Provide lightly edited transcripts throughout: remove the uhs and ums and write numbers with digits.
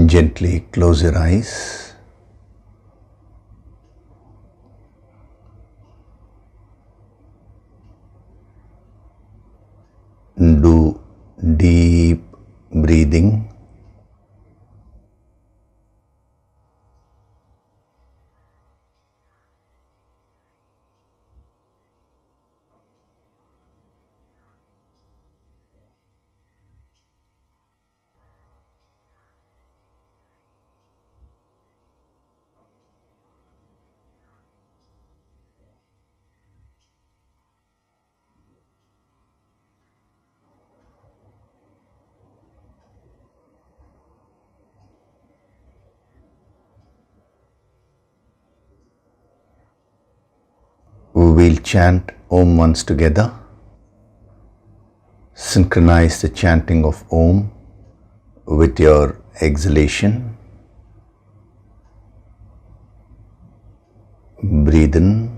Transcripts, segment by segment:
Gently close your eyes. Do deep breathing. We'll chant Om once together. Synchronize the chanting of Om with your exhalation. Breathe in.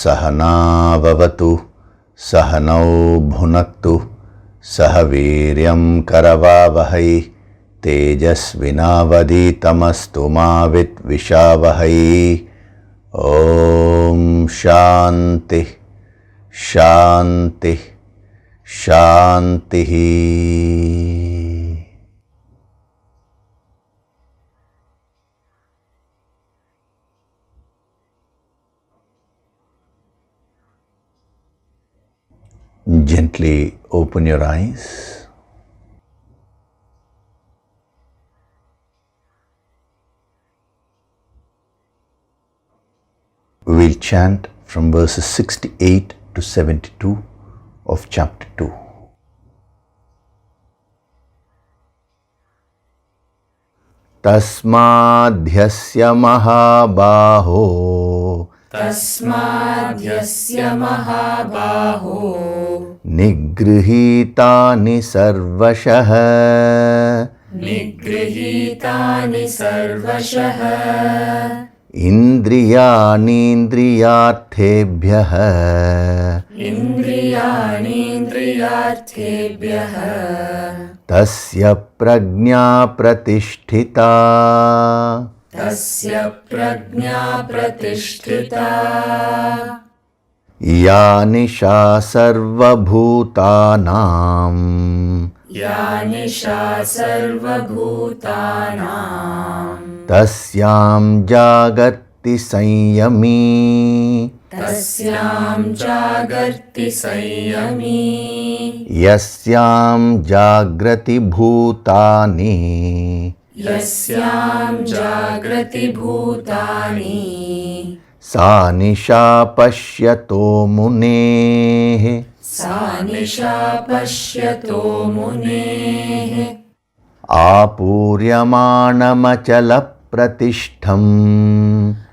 Sahana vavatu, sahanau bhunaktu, sahaviryam karavavahai, tejasvinavaditamastu ma vitvishavahay. Om Shanti, Shanti, Shanti. Gently open your eyes. We'll chant from verses 68 to 72 of chapter 2. Tasmadhyasya mahabaho, Tasmadhyasya mahabaho, nigrihitani sarvashah, nigrihitani sarvashah, indriyanindriyarthebhyah, indriyanindriyarthebhyah, tasya prajna pratisthita, tasya prajna pratisthita, ya nisha sarvabhutanam, ya nisha sarvabhutanam, tasyam jagati sanyami, tasyam jagarti sanyami, yasyam jagrati bhutani, yasyam jagrati bhutani, sa nisha pashyato muneः, sa nisha pashyato muneः, आपूर्यमाणमचल प्रतिष्ठम्,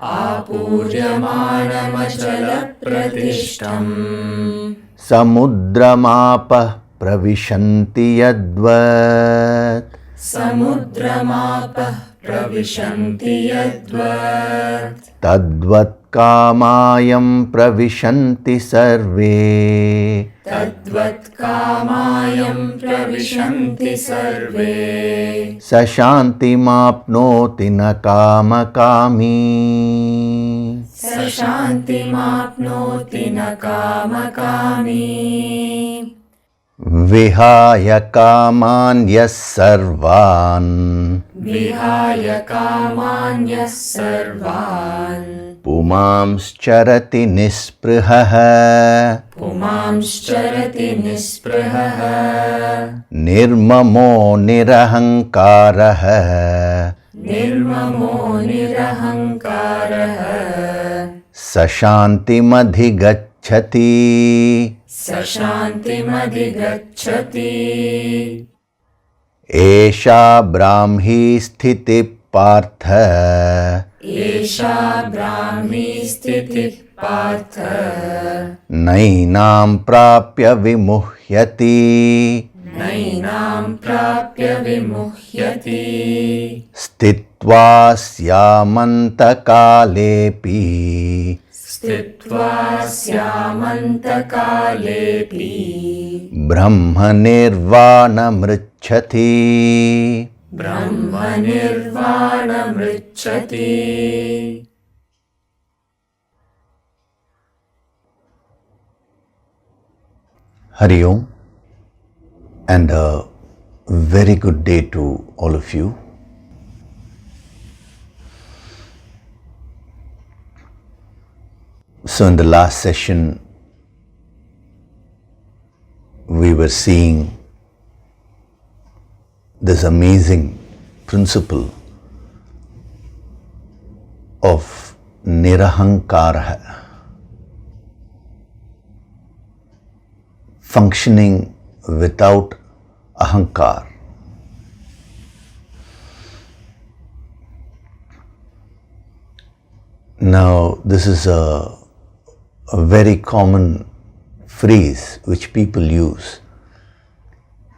आपूर्यमाणमचल प्रतिष्ठम्, समुद्रमापः प्रविशन्ति यद्वत्, समुद्रमापः प्रविशन्ति यद्वत्, तद्वत् कामायं प्रविशन्ति सर्वे, तद्वत् कामायं प्रविशन्ति सर्वे, स शान्तिमाप्नोति न कामकामी, स शान्तिमाप्नोति न कामकामी, विहाय कामान् यः सर्वान्, विहाय कामान्यः सर्वान्, पुमांश्चरति निःस्पृहः, पुमांश्चरति निःस्पृहः, निर्ममो निरहङ्कारः, निर्ममो निरहङ्कारः, स शान्तिमधिगच्छति, स शान्तिमधिगच्छति, एषा ब्राह्मी स्थितिः पार्थ, एषा ब्राह्मी स्थितिः पार्थ नैनां प्राप्य विमुह्यति नैनां प्राप्य विमुह्यति स्थित्वा स्यामन्तकालेऽपि स्थित्वा स्यामन्तकालेऽपि ब्रह्मनिर्वाणमृच्छति ब्रह्मनिर्वाणमृच्छति Hari Om, and a very good day to all of you. So in the last session, we were seeing this amazing principle of nirahankara, functioning without ahankar. Now, this is a very common phrase which people use.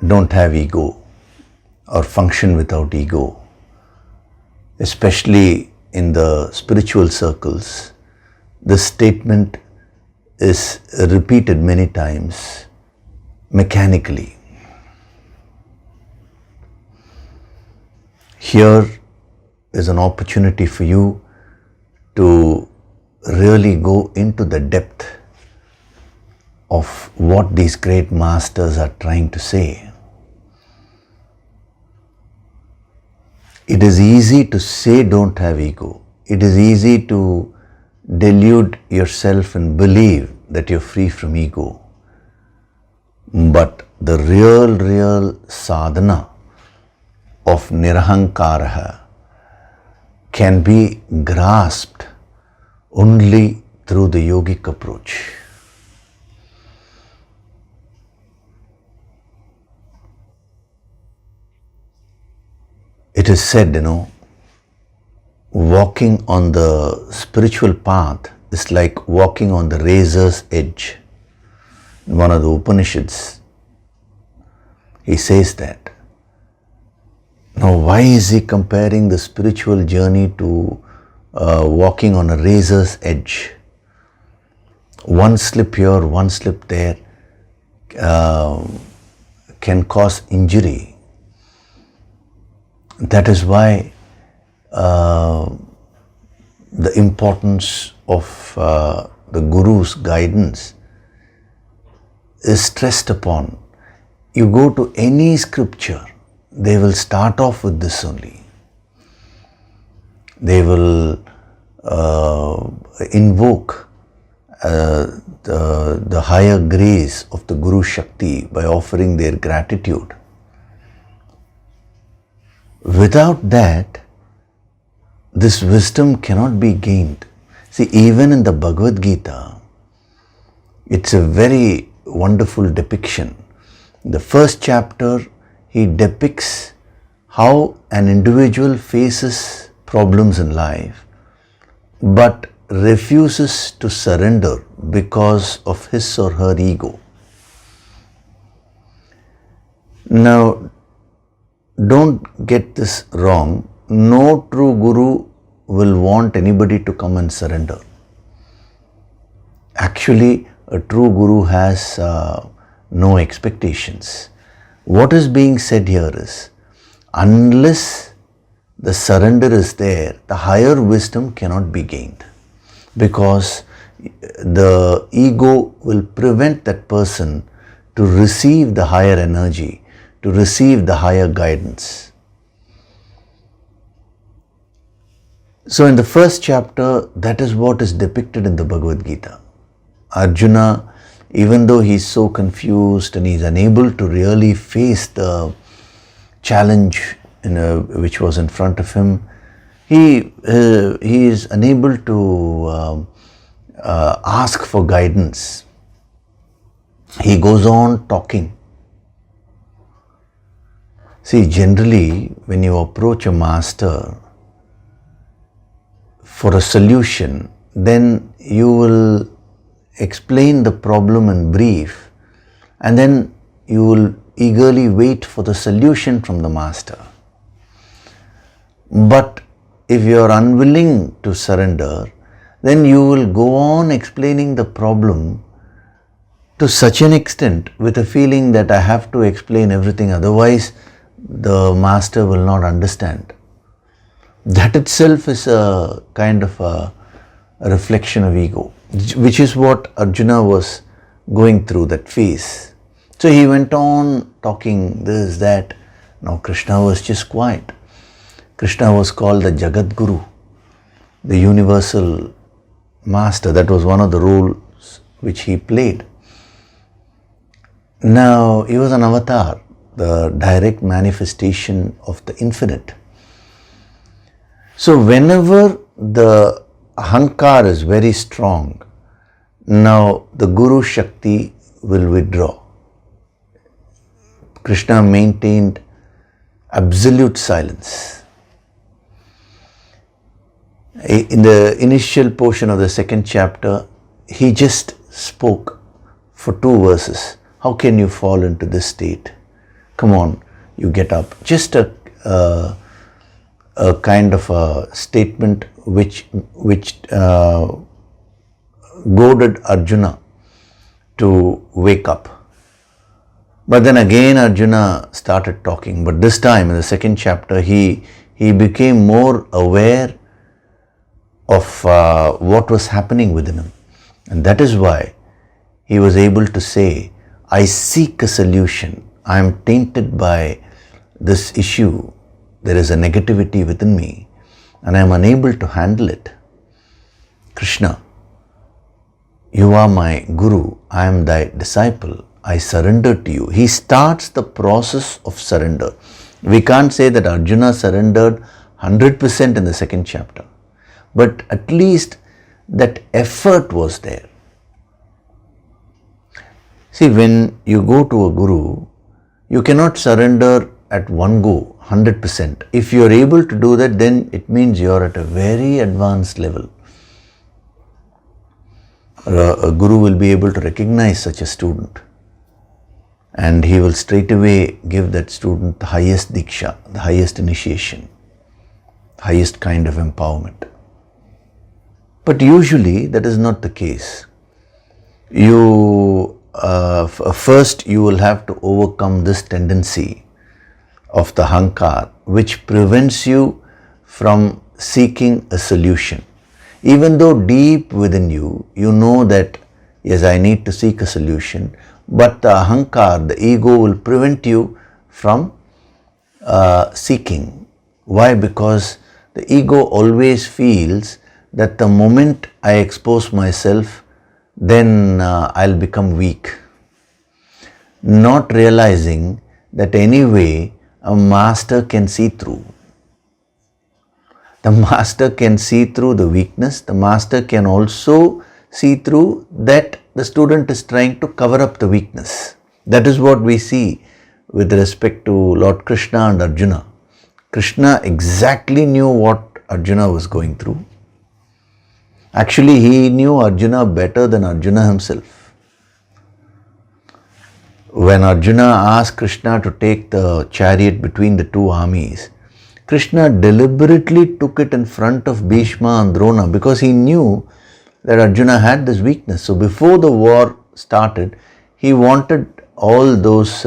Don't have ego, or function without ego. Especially in the spiritual circles, this statement is repeated many times mechanically. Here is an opportunity for you to really go into the depth of what these great masters are trying to say. It is easy to say don't have ego. It is easy to delude yourself and believe that you're free from ego. But the real sadhana of nirahankara can be grasped only through the yogic approach. It is said, walking on the spiritual path is like walking on the razor's edge. In one of the Upanishads, he says that. Now, why is he comparing the spiritual journey to walking on a razor's edge? One slip here, one slip there can cause injury. That is why the importance of the Guru's guidance is stressed upon. You go to any scripture, they will start off with this only. They will invoke the higher grace of the Guru Shakti by offering their gratitude. Without that, this wisdom cannot be gained. See, even in the Bhagavad Gita, it's a very wonderful depiction. In the first chapter, he depicts how an individual faces problems in life but refuses to surrender because of his or her ego. Now, don't get this wrong. No true Guru will want anybody to come and surrender. Actually, a true Guru has no expectations. What is being said here is, unless the surrender is there, the higher wisdom cannot be gained, because the ego will prevent that person to receive the higher energy, to receive the higher guidance. So in the first chapter, that is what is depicted in the Bhagavad Gita. Arjuna, even though he is so confused and he is unable to really face the challenge which was in front of him, he is unable to ask for guidance. He goes on talking. See, generally, when you approach a master, for a solution, then you will explain the problem in brief, and then you will eagerly wait for the solution from the master. But if you are unwilling to surrender, then you will go on explaining the problem to such an extent with a feeling that I have to explain everything, otherwise the master will not understand. That itself is a kind of a reflection of ego, which is what Arjuna was going through, that phase. So he went on talking this, that. Now Krishna was just quiet. Krishna was called the Jagat Guru, the universal master. That was one of the roles which he played. Now he was an avatar, the direct manifestation of the infinite. So whenever the ahankar is very strong, now the Guru Shakti will withdraw. Krishna maintained absolute silence. In the initial portion of the second chapter, he just spoke for 2 verses. How can you fall into this state? Come on, you get up. Just a kind of a statement which goaded Arjuna to wake up. But then again Arjuna started talking. But this time in the second chapter, he became more aware of what was happening within him. And that is why he was able to say, I seek a solution. I am tainted by this issue. There is a negativity within me and I am unable to handle it. Krishna, you are my Guru. I am thy disciple. I surrender to you. He starts the process of surrender. We can't say that Arjuna surrendered 100% in the second chapter, but at least that effort was there. See, when you go to a Guru, you cannot surrender at one go 100%. If you are able to do that, then it means you are at a very advanced level. A Guru will be able to recognize such a student, and he will straight away give that student the highest diksha, the highest initiation, highest kind of empowerment. But usually that is not the case. First you will have to overcome this tendency of the hankar, which prevents you from seeking a solution. Even though deep within you, you know that yes, I need to seek a solution, but the ahankar, the ego, will prevent you from seeking. Why? Because the ego always feels that the moment I expose myself, then I'll become weak. Not realizing that anyway a master can see through. The master can see through the weakness. The master can also see through that the student is trying to cover up the weakness. That is what we see with respect to Lord Krishna and Arjuna. Krishna exactly knew what Arjuna was going through. Actually, he knew Arjuna better than Arjuna himself. When Arjuna asked Krishna to take the chariot between the 2 armies, Krishna deliberately took it in front of Bhishma and Drona because he knew that Arjuna had this weakness. So before the war started, he wanted all those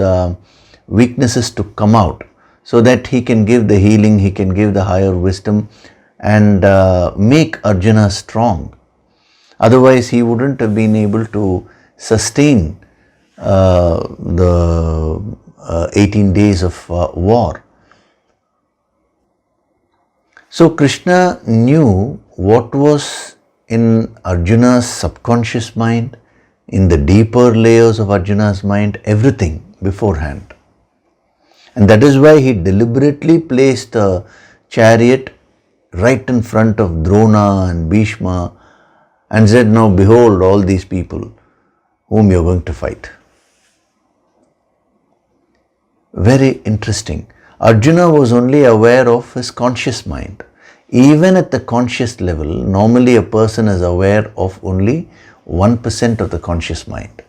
weaknesses to come out so that he can give the healing, he can give the higher wisdom and make Arjuna strong. Otherwise, he wouldn't have been able to sustain the 18 days of war. So Krishna knew what was in Arjuna's subconscious mind, in the deeper layers of Arjuna's mind, everything beforehand. And that is why he deliberately placed the chariot right in front of Drona and Bhishma and said, now behold all these people whom you are going to fight. Very interesting. Arjuna was only aware of his conscious mind. even at the conscious level, normally a person is aware of only 1% of the conscious mind.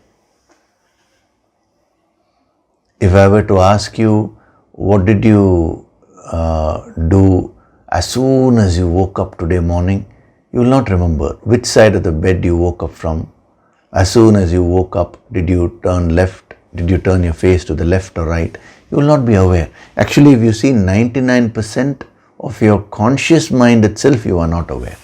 If I were to ask you, what did you do as soon as you woke up today morning, you will not remember which side of the bed you woke up from. As soon as you woke up, did you turn left? Did you turn your face to the left or right? You will not be aware. Actually, if you see 99% of your conscious mind itself, you are not aware.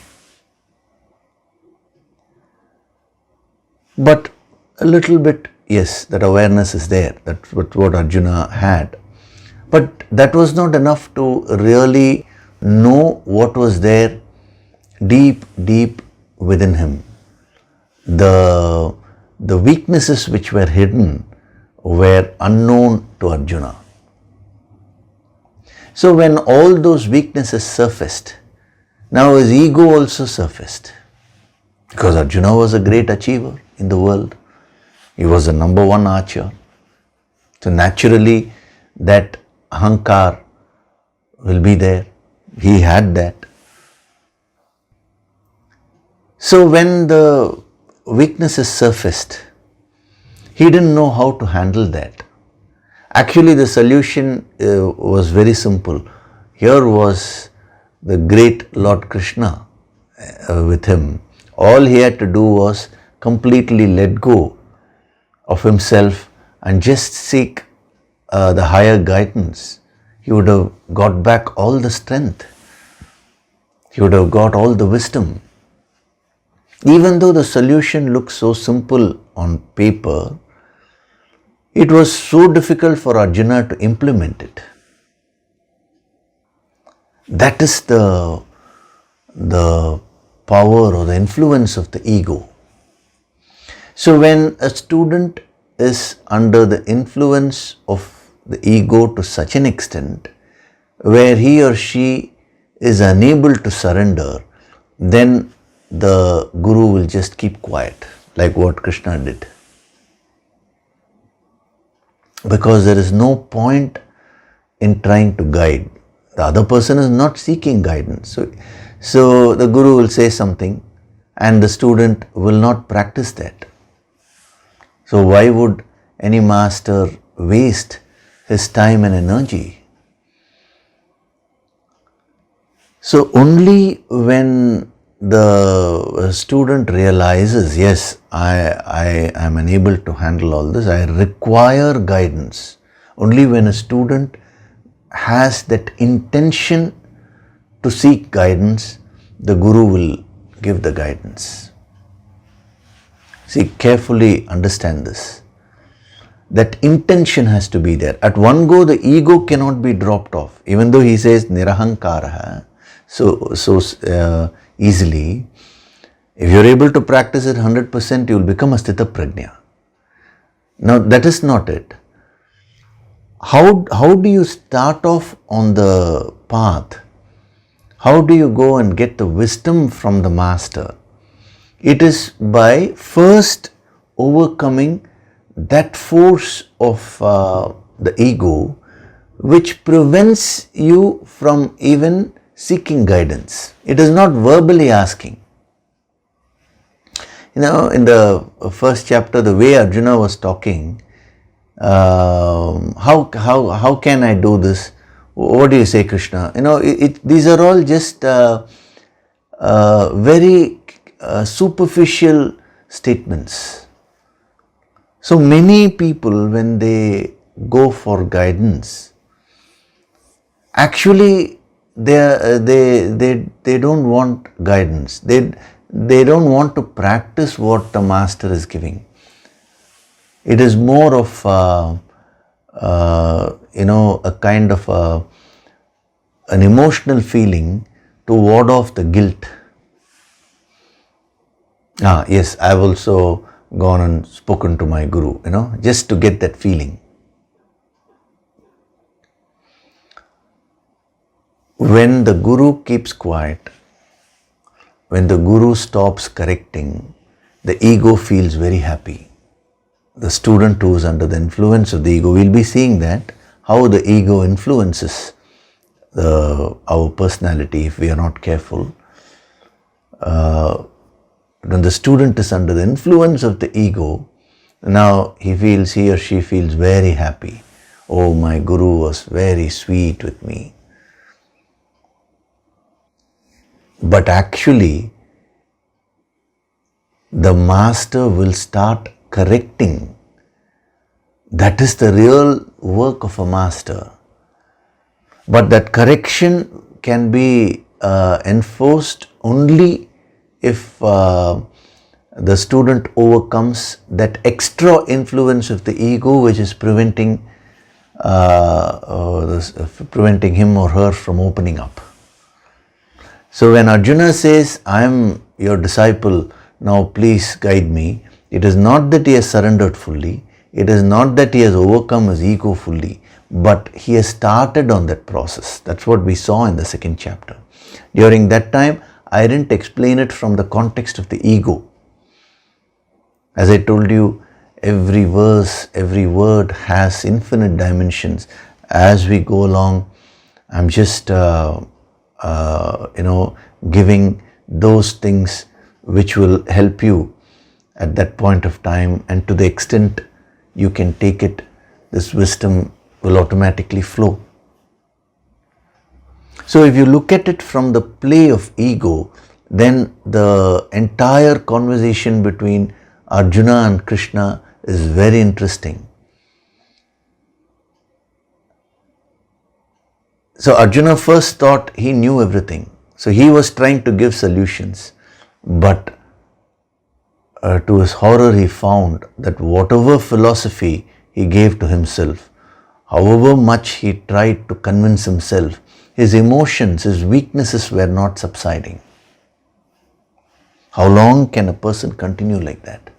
But a little bit, yes, that awareness is there. That's what Arjuna had. But that was not enough to really know what was there deep within him. The weaknesses which were hidden were unknown to Arjuna. So when all those weaknesses surfaced, now his ego also surfaced. Because Arjuna was a great achiever in the world. He was the number one archer. So naturally that ahankar will be there. He had that. So when the weaknesses surfaced, he didn't know how to handle that. Actually, the solution was very simple. Here was the great Lord Krishna with him. All he had to do was completely let go of himself and just seek the higher guidance. He would have got back all the strength. He would have got all the wisdom. Even though the solution looks so simple on paper, it was so difficult for Arjuna to implement it. That is the power or the influence of the ego. So when a student is under the influence of the ego to such an extent where he or she is unable to surrender, then the guru will just keep quiet, like what Krishna did. Because there is no point in trying to guide. The other person is not seeking guidance. So the guru will say something and the student will not practice that. So why would any master waste his time and energy? So only when the student realizes, yes, I am unable to handle all this, I require guidance. Only when a student has that intention to seek guidance, the guru will give the guidance. See, carefully understand this. That intention has to be there. At one go, the ego cannot be dropped off. Even though he says nirahankaraha so easily, if you are able to practice it 100%, you will become a sthita prajna. Now that is not it. How do you start off on the path? How do you go and get the wisdom from the master? It is by first overcoming that force of the ego which prevents you from even seeking guidance. It is not verbally asking. In the first chapter, the way Arjuna was talking, how can I do this? What do you say, Krishna? These are all just very superficial statements. So many people, when they go for guidance, actually they don't want guidance. They don't want to practice what the master is giving. It is more of a kind of an emotional feeling to ward off the guilt. Yes, I have also gone and spoken to my guru, just to get that feeling. When the guru keeps quiet, when the guru stops correcting, the ego feels very happy. The student who is under the influence of the ego, we'll be seeing that, how the ego influences our personality if we are not careful. When the student is under the influence of the ego, now he or she feels very happy. Oh, my guru was very sweet with me. But actually, the master will start correcting. That is the real work of a master. But that correction can be enforced only if the student overcomes that extra influence of the ego which is preventing him or her from opening up. So when Arjuna says, I am your disciple, now please guide me, it is not that he has surrendered fully, it is not that he has overcome his ego fully, but he has started on that process. That's what we saw in the second chapter. During that time, I didn't explain it from the context of the ego. As I told you, every verse, every word has infinite dimensions. As we go along, I'm just giving those things which will help you at that point of time, and to the extent you can take it, this wisdom will automatically flow. So if you look at it from the play of ego, then the entire conversation between Arjuna and Krishna is very interesting. So Arjuna first thought he knew everything. So he was trying to give solutions. But to his horror, he found that whatever philosophy he gave to himself, however much he tried to convince himself, his emotions, his weaknesses were not subsiding. How long can a person continue like that?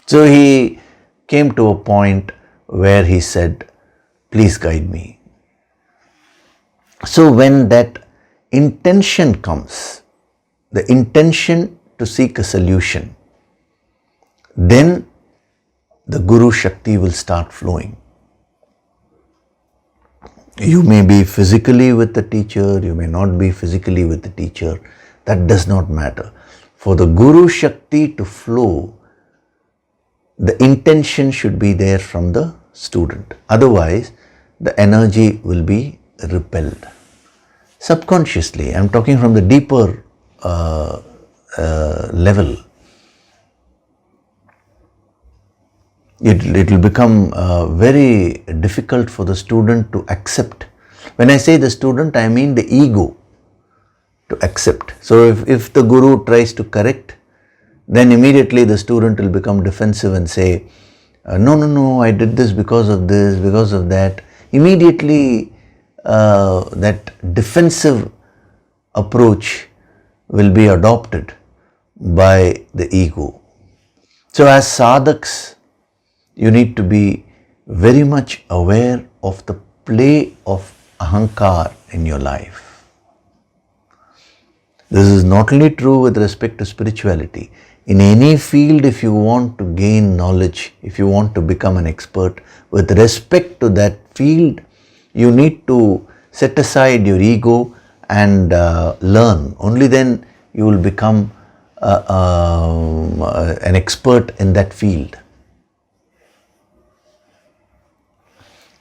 So he came to a point where he said, please guide me. So when that intention comes, the intention to seek a solution, then the Guru Shakti will start flowing. You may be physically with the teacher, you may not be physically with the teacher. That does not matter. For the Guru Shakti to flow, the intention should be there from the student. Otherwise, the energy will be repelled. Subconsciously, I'm talking from the deeper level. It will become very difficult for the student to accept. When I say the student, I mean the ego to accept. So if the Guru tries to correct, then immediately the student will become defensive and say, no, I did this, because of that. Immediately that defensive approach will be adopted by the ego. So as sadhaks, you need to be very much aware of the play of ahankar in your life. This is not only true with respect to spirituality. In any field, if you want to gain knowledge, if you want to become an expert, with respect to that field, you need to set aside your ego and learn. Only then you will become an expert in that field.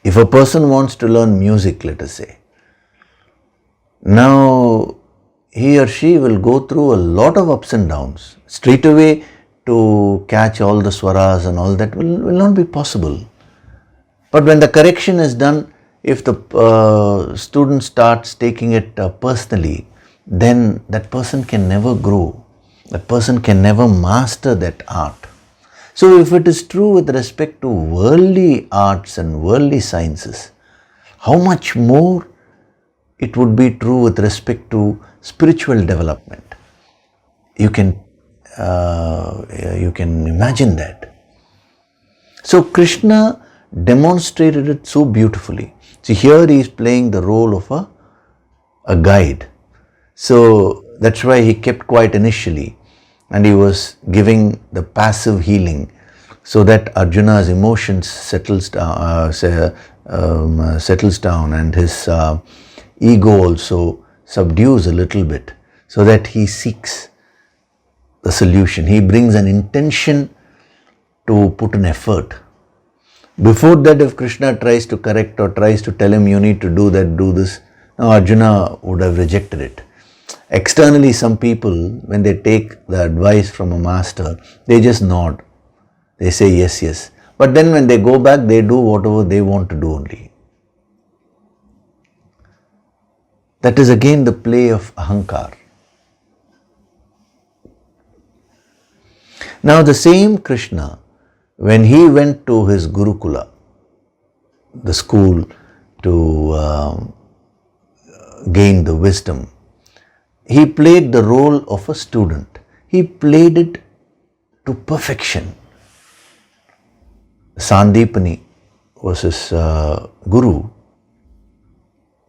If a person wants to learn music, let us say, now he or she will go through a lot of ups and downs. Straight away to catch all the swaras and all that will not be possible. But when the correction is done, if the student starts taking it personally, then that person can never grow. That person can never master that art. So if it is true with respect to worldly arts and worldly sciences, how much more it would be true with respect to spiritual development. You can imagine that. So Krishna demonstrated it so beautifully. See, here he is playing the role of a guide. So that's why he kept quiet initially, and he was giving the passive healing so that Arjuna's emotions settles down, and his ego also subdues a little bit, so that he seeks the solution. He brings an intention to put an effort. Before that, if Krishna tries to correct or tries to tell him, you need to do that, do this, now Arjuna would have rejected it. Externally, some people, when they take the advice from a master, they just nod. They say yes, yes. But then when they go back, they do whatever they want to do only. That is again the play of ahankar. Now the same Krishna, when he went to his Gurukula, the school, to gain the wisdom, he played the role of a student. He played it to perfection. Sandipani was his guru.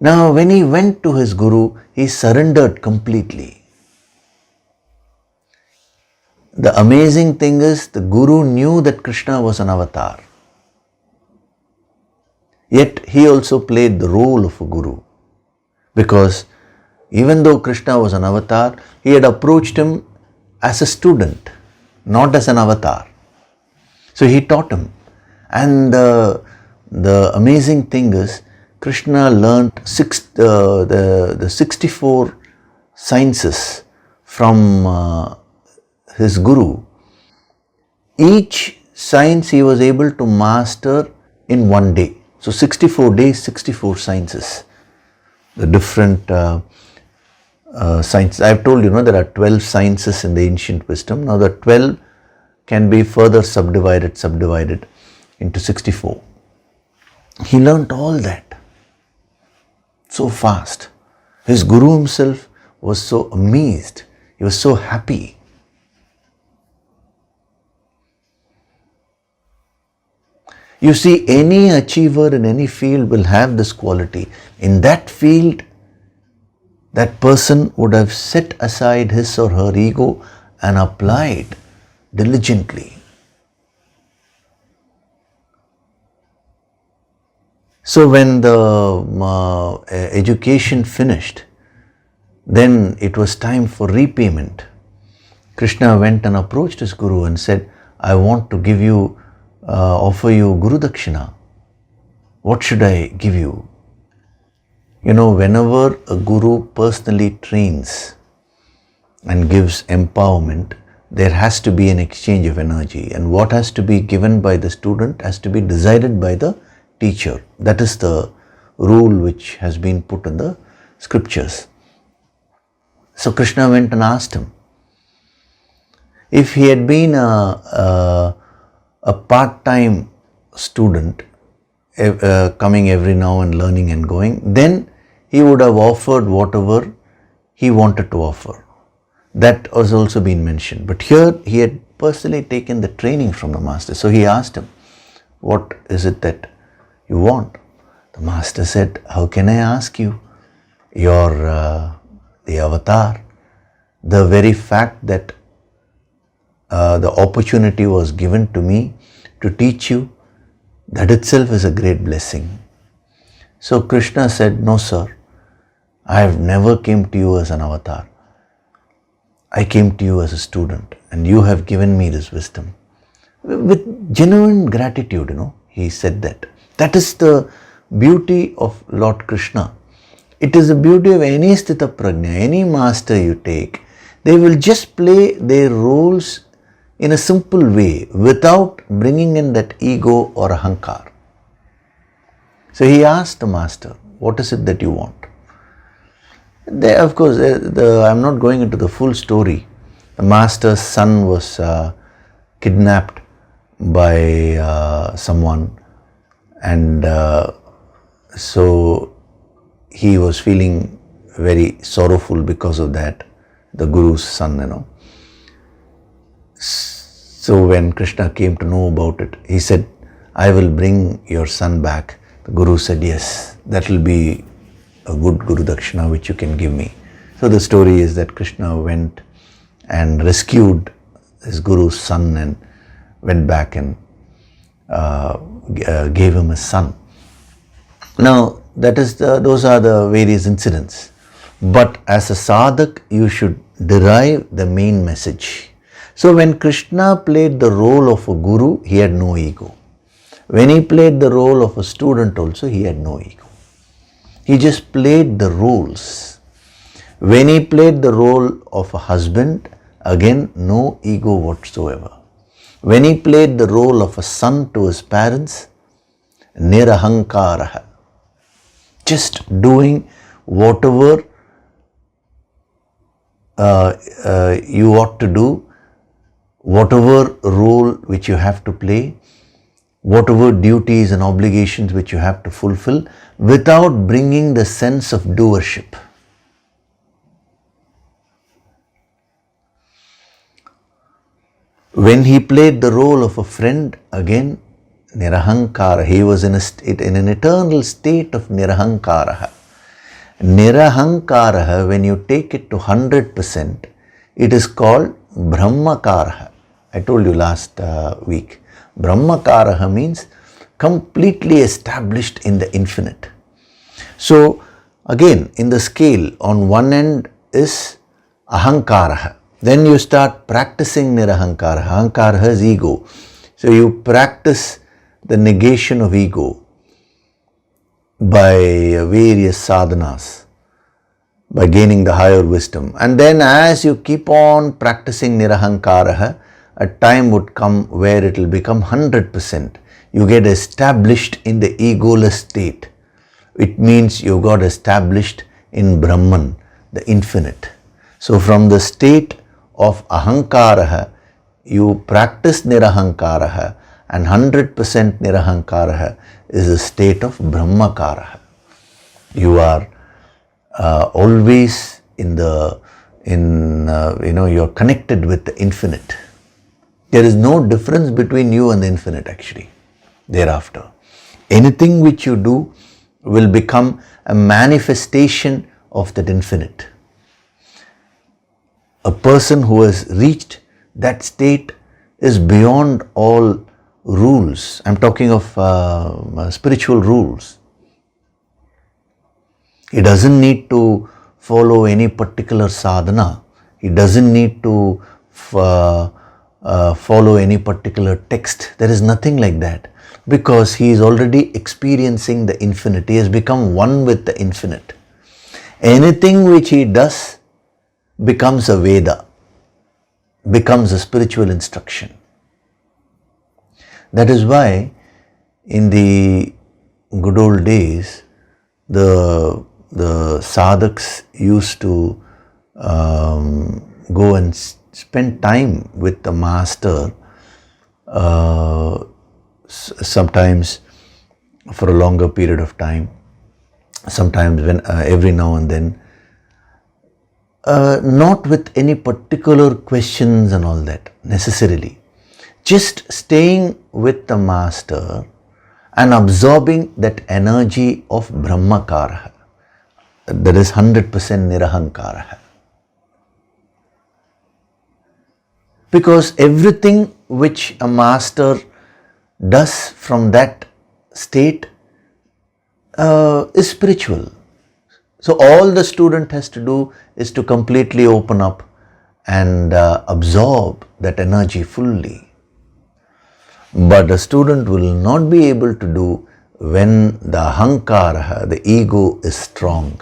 Now when he went to his guru, he surrendered completely. The amazing thing is, the guru knew that Krishna was an avatar. Yet he also played the role of a guru, because even though Krishna was an avatar, he had approached him as a student, not as an avatar. So he taught him. And the amazing thing is, Krishna learnt the 64 sciences from his guru. Each science he was able to master in one day. So 64 days, 64 sciences. The different sciences. I have told you, there are 12 sciences in the ancient wisdom. Now the 12 can be further subdivided into 64. He learnt all that so fast. His guru himself was so amazed. He was so happy. You see, any achiever in any field will have this quality. In that field, that person would have set aside his or her ego and applied diligently. So when the education finished, then it was time for repayment. Krishna went and approached his guru and said, I want to give you, offer you Guru Dakshina. What should I give you? Whenever a guru personally trains and gives empowerment, there has to be an exchange of energy. And what has to be given by the student has to be decided by the teacher. That is the rule which has been put in the scriptures. So Krishna went and asked him. If he had been a part-time student, coming every now and learning and going, then he would have offered whatever he wanted to offer. That has also been mentioned. But here he had personally taken the training from the master. So he asked him, what is it that you want? The master said, how can I ask you? You're the avatar. The very fact that the opportunity was given to me to teach you, that itself is a great blessing. So Krishna said, no sir, I have never came to you as an avatar. I came to you as a student, and you have given me this wisdom. With genuine gratitude, he said that. That is the beauty of Lord Krishna. It is the beauty of any sthita prajna, any master you take. They will just play their roles in a simple way without bringing in that ego or ahankar. So he asked the master, what is it that you want? Of course, I'm not going into the full story. The master's son was kidnapped by someone, and so he was feeling very sorrowful because of that, the guru's son, So when Krishna came to know about it, he said, I will bring your son back. The guru said, yes, that will be a good Guru Dakshina which you can give me. So the story is that Krishna went and rescued his guru's son and went back and gave him a son. Now, those are the various incidents. But as a sadhak, you should derive the main message. So when Krishna played the role of a guru, he had no ego. When he played the role of a student also, he had no ego. He just played the roles. When he played the role of a husband, again, no ego whatsoever. When he played the role of a son to his parents, nirahankaraha, just doing whatever you ought to do, whatever role which you have to play, whatever duties and obligations which you have to fulfill, without bringing the sense of doership. When he played the role of a friend, again, nirahankara, he was in an eternal state of nirahankara. Nirahankara, when you take it to 100%, it is called brahmakara. I told you last week. Brahmakara means completely established in the infinite. So again, in the scale, on one end is ahankara. Then you start practicing nirahankara. Ahankara is ego. So you practice the negation of ego by various sadhanas, by gaining the higher wisdom. And then as you keep on practicing nirahankara, a time would come where it will become 100%. You get established in the egoless state. It means you got established in Brahman, the infinite. So from the state of ahankara, you practice nirahankara, and 100% nirahankara is a state of brahmakara. You are always you're connected with the infinite. There is no difference between you and the infinite actually thereafter. Anything which you do will become a manifestation of that infinite. A person who has reached that state is beyond all rules. I'm talking of spiritual rules. He doesn't need to follow any particular sadhana. He doesn't need to follow any particular text. There is nothing like that, because he is already experiencing the infinite. He has become one with the infinite. Anything which he does becomes a Veda, becomes a spiritual instruction. That is why in the good old days, the sadhaks used to go and spend time with the master, sometimes for a longer period of time, sometimes when every now and then, not with any particular questions and all that necessarily, just staying with the master and absorbing that energy of brahmakara, that is 100% nirahankara. Because everything which a master does from that state is spiritual. So all the student has to do is to completely open up and absorb that energy fully. But a student will not be able to do when the ahankara, the ego, is strong.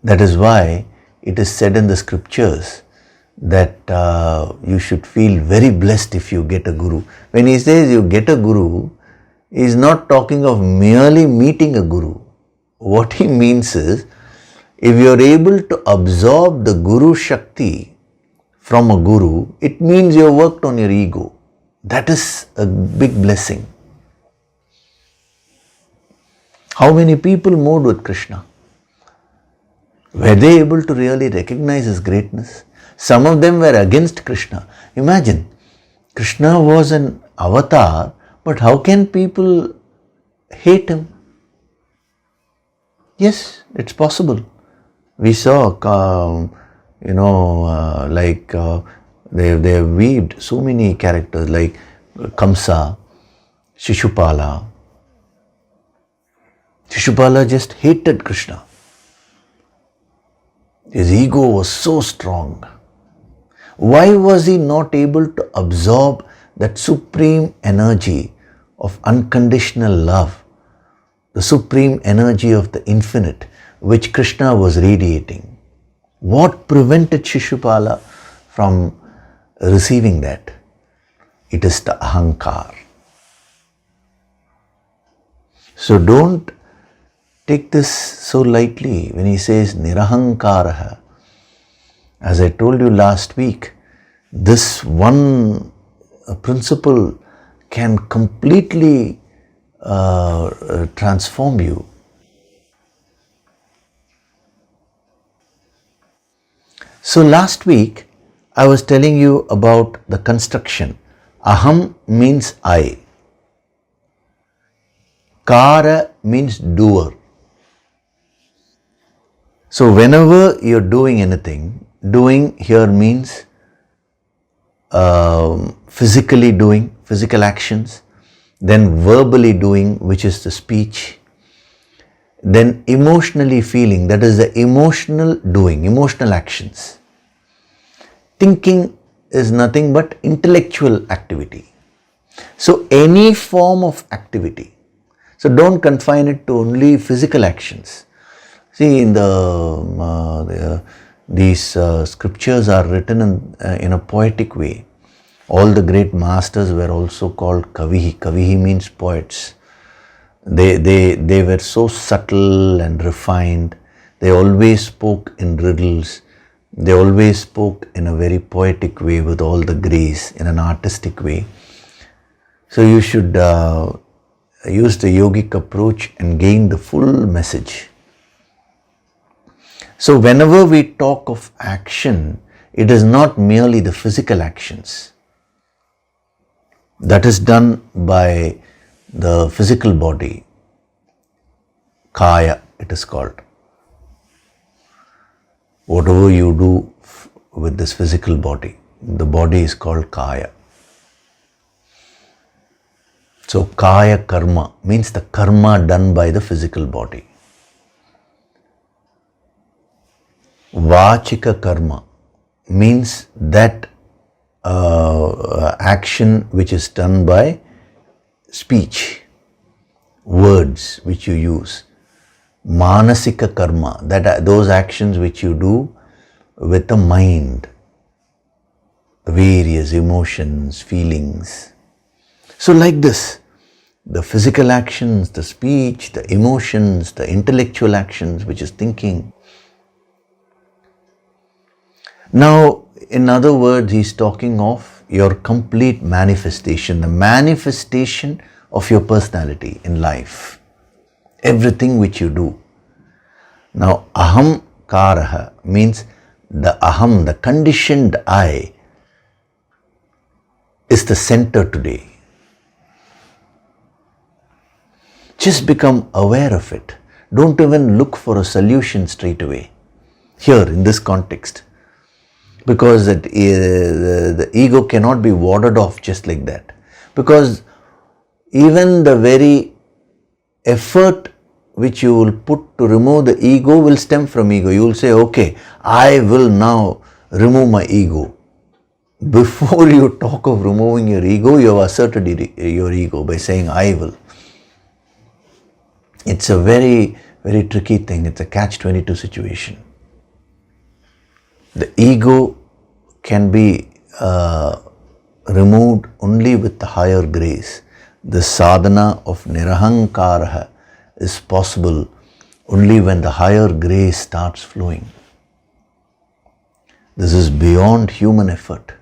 That is why it is said in the scriptures that you should feel very blessed if you get a guru. When he says you get a guru, he is not talking of merely meeting a guru. What he means is, if you are able to absorb the guru shakti from a guru, it means you have worked on your ego. That is a big blessing. How many people moved with Krishna? Were they able to really recognize his greatness? Some of them were against Krishna. Imagine, Krishna was an avatar, but how can people hate him? Yes, it's possible. We saw, they have weaved so many characters, like Kamsa, Shishupala. Shishupala just hated Krishna. His ego was so strong. Why was he not able to absorb that supreme energy of unconditional love, the supreme energy of the infinite, which Krishna was radiating? What prevented Shishupala from receiving that? It is the ahankar. So don't take this so lightly when he says nirahankaraha. As I told you last week, this one principle can completely transform you. So last week I was telling you about the construction. Aham means I. Kara means doer. So whenever you're doing anything, doing here means physically doing, physical actions, then verbally doing, which is the speech, then emotionally feeling, that is the emotional doing, emotional actions. Thinking is nothing but intellectual activity. So any form of activity. So don't confine it to only physical actions. See, in these scriptures are written in a poetic way. All the great masters were also called kavihi. Kavihi means poets. They were so subtle and refined. They always spoke in riddles. They always spoke in a very poetic way with all the grace, in an artistic way. So you should use the yogic approach and gain the full message. So whenever we talk of action, it is not merely the physical actions. That is done by the physical body. Kaya, it is called. Whatever you do with this physical body, the body is called Kaya. So Kaya karma means the karma done by the physical body. Vachika karma means that action which is done by speech, words which you use. Manasika karma, that those actions which you do with the mind, various emotions, feelings. So like this, the physical actions, the speech, the emotions, the intellectual actions, which is thinking. Now, in other words, he's talking of your complete manifestation, the manifestation of your personality in life. Everything which you do. Now, aham karaha means the aham, the conditioned I, is the center today. Just become aware of it. Don't even look for a solution straight away. Here, in this context. Because the ego cannot be warded off just like that. Because even the very effort which you will put to remove the ego will stem from ego. You will say, okay, I will now remove my ego. Before you talk of removing your ego, you have asserted your ego by saying, I will. It's a very, very tricky thing. It's a catch-22 situation. The ego can be removed only with the higher grace. The sadhana of nirahankaraha is possible only when the higher grace starts flowing. This is beyond human effort.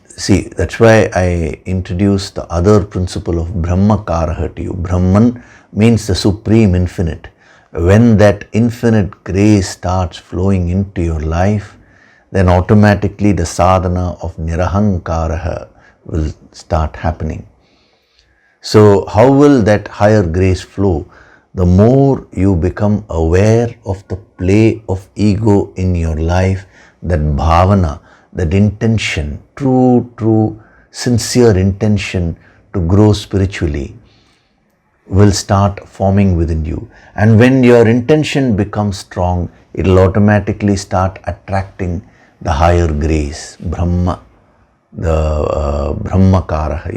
See, that's why I introduced the other principle of Brahmakaraha to you. Brahman means the supreme infinite. When that infinite grace starts flowing into your life, then automatically the sadhana of nirahankaraha will start happening. So how will that higher grace flow? The more you become aware of the play of ego in your life, that bhavana, that intention, true, sincere intention to grow spiritually will start forming within you. And when your intention becomes strong, it will automatically start attracting the higher grace, Brahma, the Brahmakara.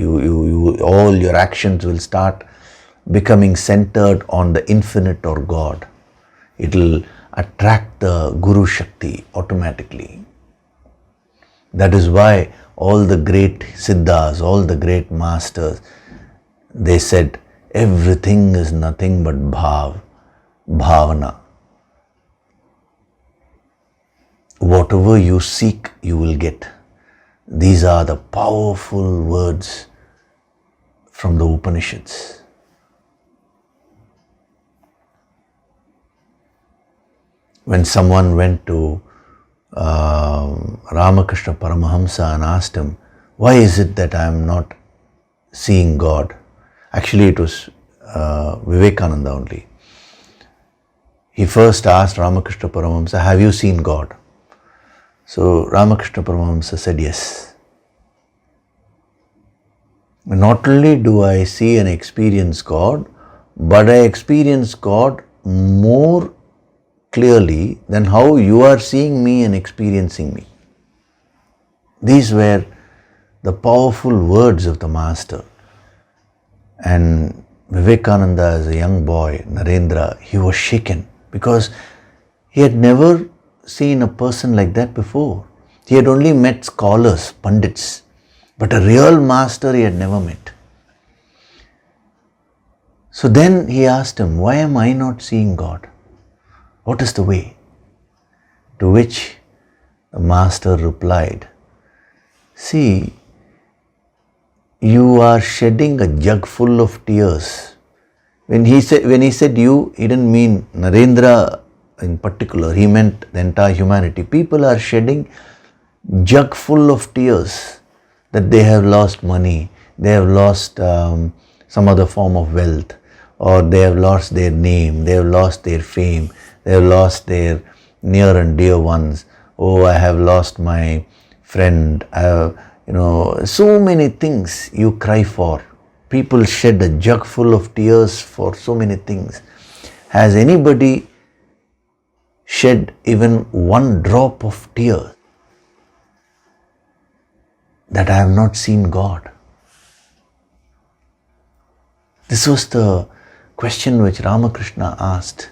All your actions will start becoming centered on the infinite or God. It will attract the Guru Shakti automatically. That is why all the great Siddhas, all the great masters, they said everything is nothing but bhavana. Whatever you seek, you will get. These are the powerful words from the Upanishads. When someone went to Ramakrishna Paramahamsa and asked him, why is it that I am not seeing God? Actually, it was Vivekananda only. He first asked Ramakrishna Paramahamsa, have you seen God? So Ramakrishna Paramahamsa said, yes. Not only do I see and experience God, but I experience God more clearly than how you are seeing me and experiencing me. These were the powerful words of the Master. And Vivekananda, as a young boy, Narendra, he was shaken because he had never seen a person like that before. He had only met scholars, pandits, but a real master he had never met. So then he asked him, why am I not seeing God? What is the way? To which the master replied, see, you are shedding a jug full of tears. When he said you, he didn't mean Narendra in particular, he meant the entire humanity. People are shedding jug full of tears that they have lost money, they have lost some other form of wealth, or they have lost their name, they have lost their fame, they have lost their near and dear ones. Oh, I have lost my friend. I have, so many things you cry for. People shed a jug full of tears for so many things. Has anybody shed even one drop of tear that I have not seen God? This was the question which Ramakrishna asked.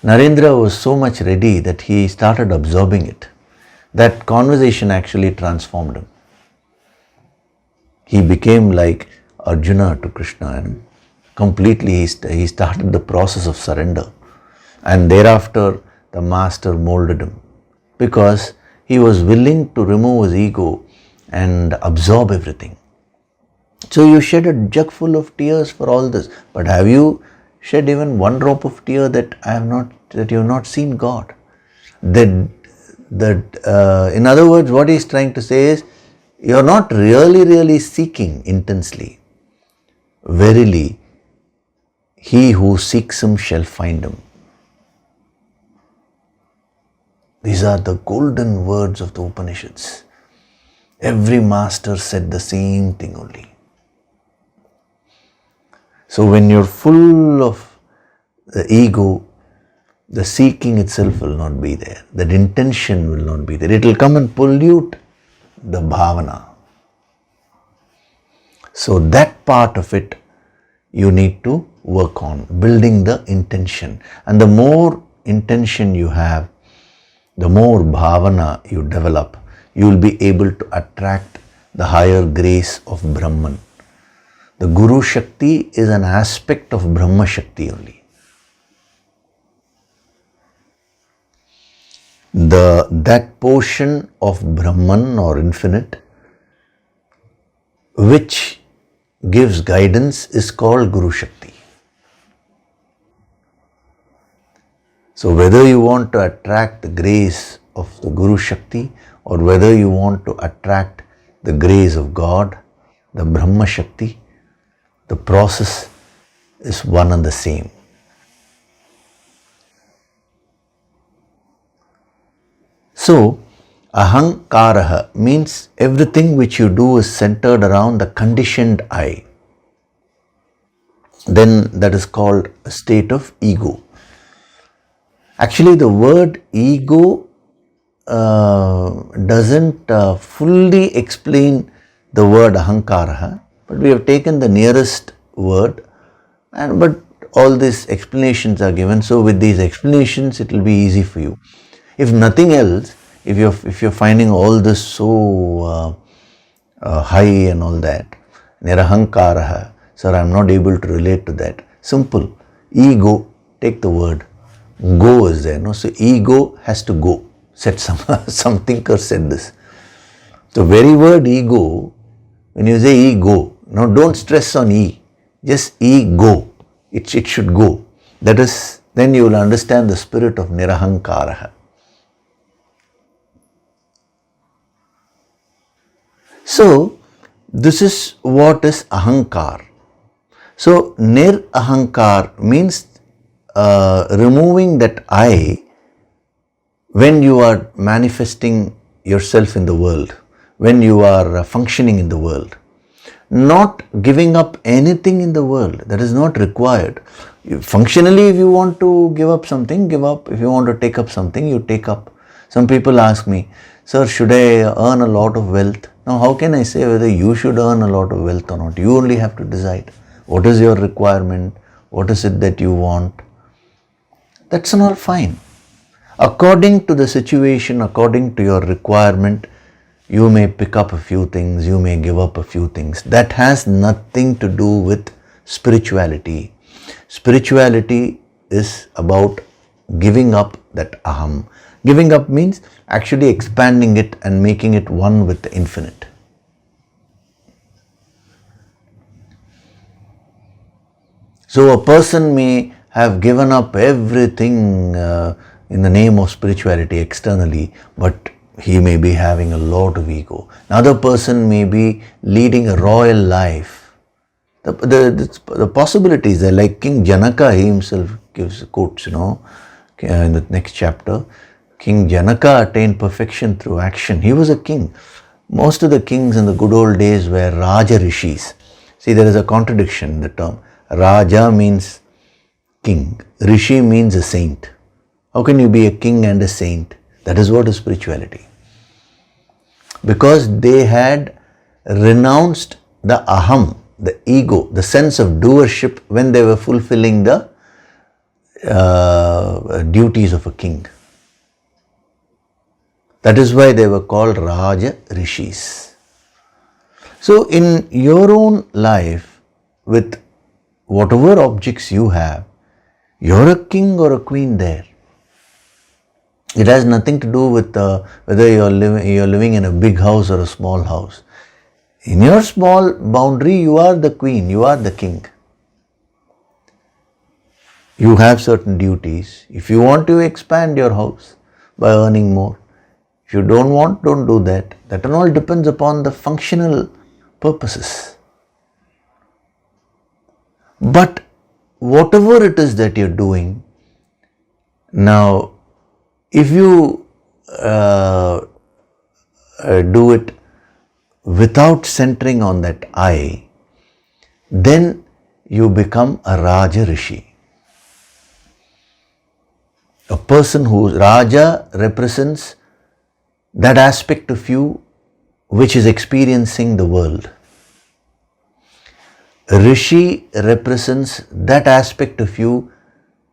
Narendra was so much ready that he started absorbing it. That conversation actually transformed him. He became like Arjuna to Krishna, and completely he started the process of surrender. And thereafter the master molded him because he was willing to remove his ego and absorb everything. So you shed a jug full of tears for all this, but have you shed even one drop of tear that you have not seen God? In other words, what he is trying to say is, you are not really seeking intensely. Verily, he who seeks him shall find him. These are the golden words of the Upanishads. Every master said the same thing only. So when you're full of the ego, the seeking itself will not be there. That intention will not be there. It will come and pollute the bhavana. So that part of it you need to work on, building the intention. And the more intention you have, the more bhavana you develop, you will be able to attract the higher grace of Brahman. The Guru Shakti is an aspect of Brahma Shakti only. That portion of Brahman or infinite which gives guidance is called Guru Shakti. So whether you want to attract the grace of the Guru Shakti or whether you want to attract the grace of God, the Brahma Shakti, the process is one and the same. So, Ahankaraha means everything which you do is centered around the conditioned I. Then that is called a state of ego. Actually, the word ego doesn't fully explain the word ahankaraha, but we have taken the nearest word, but all these explanations are given. So with these explanations, it will be easy for you. If nothing else, if you're finding all this so high and all that, nirahankaraha, sir, I'm not able to relate to that. Simple. Ego, take the word. Go is there. No? So ego has to go. Said some thinker said this. The very word ego, when you say ego, now don't stress on e. Just ego. It should go. That is, then you will understand the spirit of nirahankaraha. So, this is what is ahankar. So, nir-ahankar means removing that I when you are manifesting yourself in the world, when you are functioning in the world. Not giving up anything in the world, that is not required. Functionally, if you want to give up something, give up. If you want to take up something, you take up. Some people ask me, sir, should I earn a lot of wealth? Now, how can I say whether you should earn a lot of wealth or not? You only have to decide. What is your requirement? What is it that you want? That's all fine. According to the situation, according to your requirement, you may pick up a few things, you may give up a few things. That has nothing to do with spirituality. Spirituality is about giving up that aham. Giving up means actually expanding it and making it one with the infinite. So a person may have given up everything in the name of spirituality externally, but he may be having a lot of ego. Another person may be leading a royal life. The possibilities are like King Janaka, he himself gives quotes, in the next chapter. King Janaka attained perfection through action. He was a king. Most of the kings in the good old days were Raja Rishis. See, there is a contradiction in the term. Raja means king. Rishi means a saint. How can you be a king and a saint? That is what is spirituality. Because they had renounced the aham, the ego, the sense of doership when they were fulfilling the duties of a king. That is why they were called Raja Rishis. So in your own life, with whatever objects you have, you're a king or a queen there. It has nothing to do with whether you're living in a big house or a small house. In your small boundary, you are the queen, you are the king. You have certain duties. If you want to expand your house by earning more, if you don't want, don't do that. That all depends upon the functional purposes. But whatever it is that you're doing, now, if you do it without centering on that I, then you become a Raja Rishi. A person whose Raja represents that aspect of you which is experiencing the world. Rishi represents that aspect of you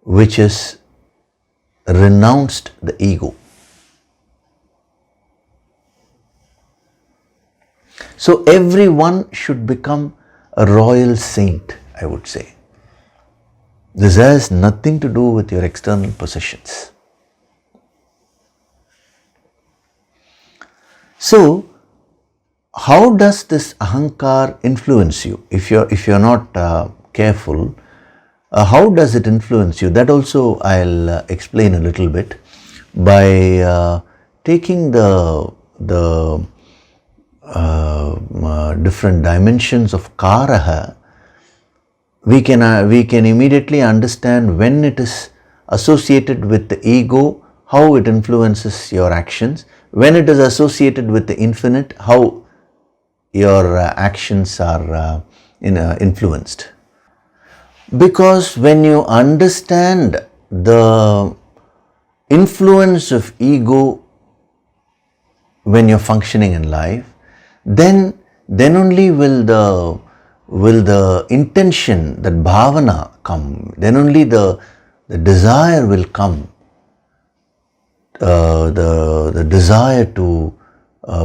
which is renounced the ego. So everyone should become a royal saint, I would say. This has nothing to do with your external possessions. So, how does this ahankar influence you? If you're not careful, how does it influence you? That also I'll explain a little bit by taking the different dimensions of karaha. We can immediately understand when it is associated with the ego, how it influences your actions. when it is associated with the infinite, how your actions are influenced. Because when you understand the influence of ego when you're functioning in life, then only will the intention, that bhavana come, then only the desire will come, the desire to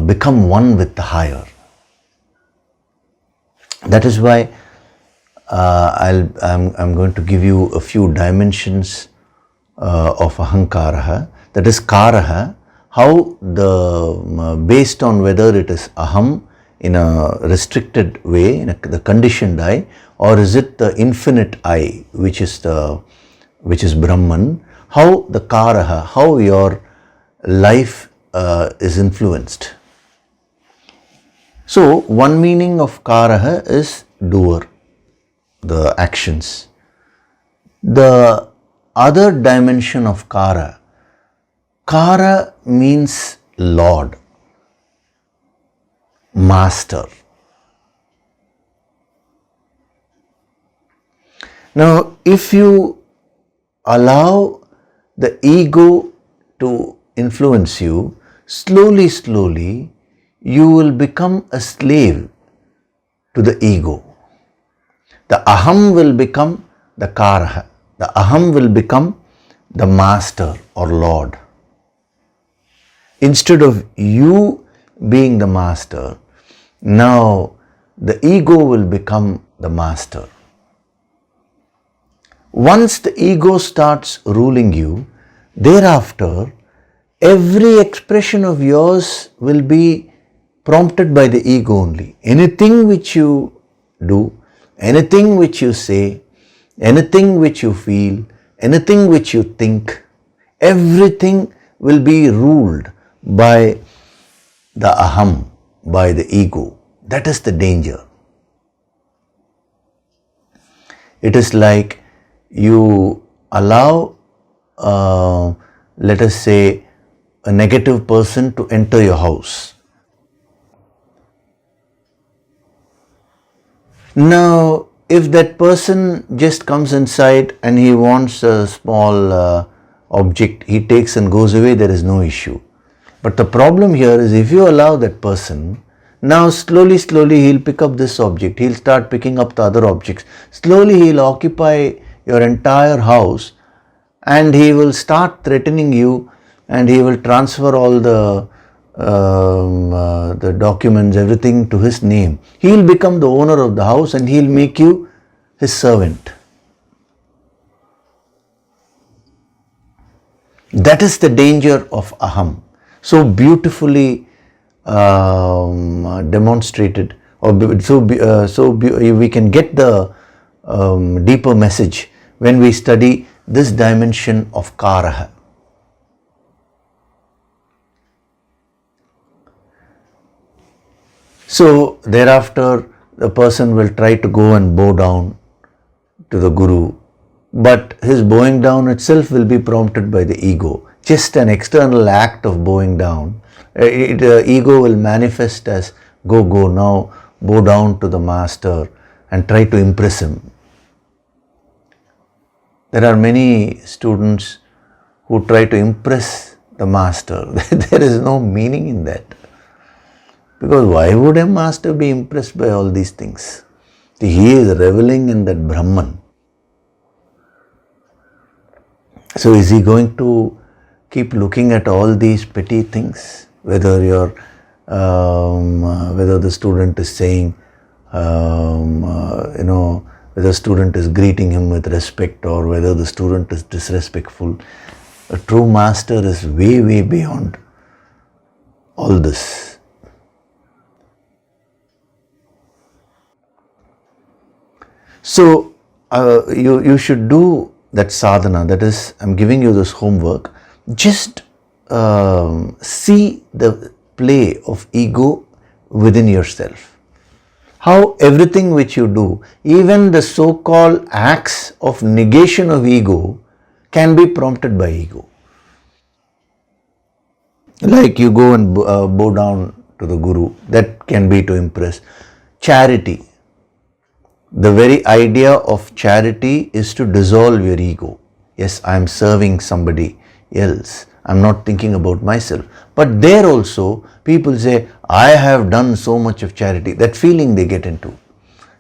become one with the higher. That is why I'm going to give you a few dimensions of ahankaraha, that is karaha, how based on whether it is aham in a restricted way, in the conditioned I, or is it the infinite I, which is Brahman, how the karaha, how your life is influenced. So one meaning of karaha is doer, the actions. The other dimension of kara means Lord, Master. Now, if you allow the ego to influence you, slowly, you will become a slave to the ego. The aham will become the karaha. The aham will become the master or Lord. Instead of you being the master, now the ego will become the master. Once the ego starts ruling you, thereafter, every expression of yours will be prompted by the ego only. Anything which you do, anything which you say, anything which you feel, anything which you think, everything will be ruled by the aham, by the ego. That is the danger. It is like you allow, let us say, a negative person to enter your house. Now, if that person just comes inside and he wants a small object, he takes and goes away, there is no issue. But the problem here is, if you allow that person, now slowly he'll pick up this object, he'll start picking up the other objects. Slowly he'll occupy your entire house and he will start threatening you, and he will transfer all the documents, everything to his name. He'll become the owner of the house and he'll make you his servant. That is the danger of aham. So beautifully demonstrated, or we can get the deeper message when we study this dimension of karaha. So thereafter, the person will try to go and bow down to the guru, but his bowing down itself will be prompted by the ego. Just an external act of bowing down. Ego will manifest as, go now, bow down to the master and try to impress him. There are many students who try to impress the master. There is no meaning in that. Because why would a master be impressed by all these things? He is reveling in that Brahman. So is he going to keep looking at all these petty things? Whether the student is saying, whether the student is greeting him with respect or whether the student is disrespectful. A true master is way beyond all this. So you should do that sadhana, that is, I'm giving you this homework. Just see the play of ego within yourself. How everything which you do, even the so-called acts of negation of ego, can be prompted by ego. Like you go and bow down to the Guru, that can be to impress. Charity. The very idea of charity is to dissolve your ego. Yes, I am serving somebody else. I'm not thinking about myself. But there also, people say, I have done so much of charity. That feeling they get into.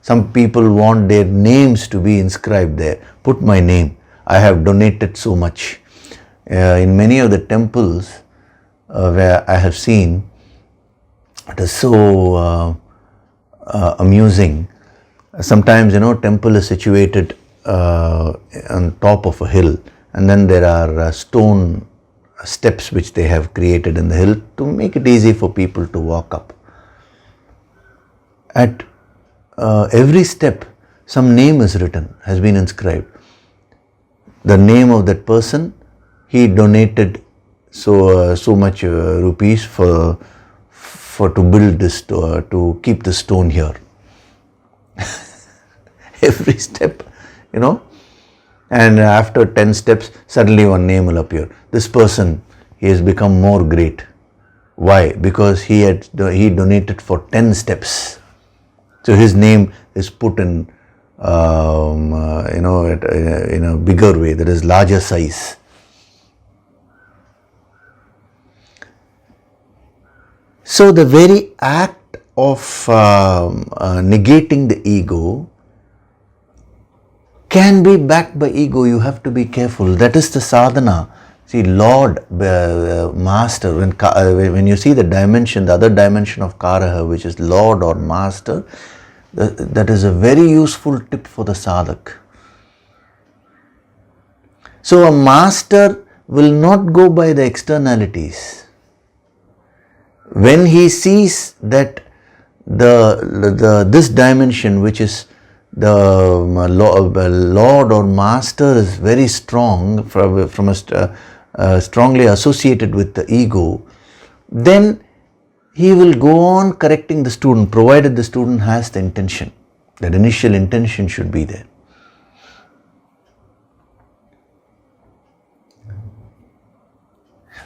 Some people want their names to be inscribed there. Put my name. I have donated so much. In many of the temples where I have seen, it is so amusing. Sometimes, temple is situated on top of a hill, and then there are stone steps which they have created in the hill to make it easy for people to walk up. At every step, some name is written, has been inscribed. The name of that person, he donated so much rupees for to build this, to keep the stone here. Every step, and after 10 steps, suddenly one name will appear. This person, he has become more great. Why? Because he donated for 10 steps. So his name is put in, in a bigger way, that is larger size. So the very act of negating the ego can be backed by ego. You have to be careful. That is the sadhana. See, Lord, Master, when you see the dimension, the other dimension of Karaha, which is Lord or Master, that is a very useful tip for the sadhak. So a master will not go by the externalities. When he sees that this dimension, which is the Lord or Master, is very strong, strongly associated with the ego, then he will go on correcting the student, provided the student has the intention. That initial intention should be there.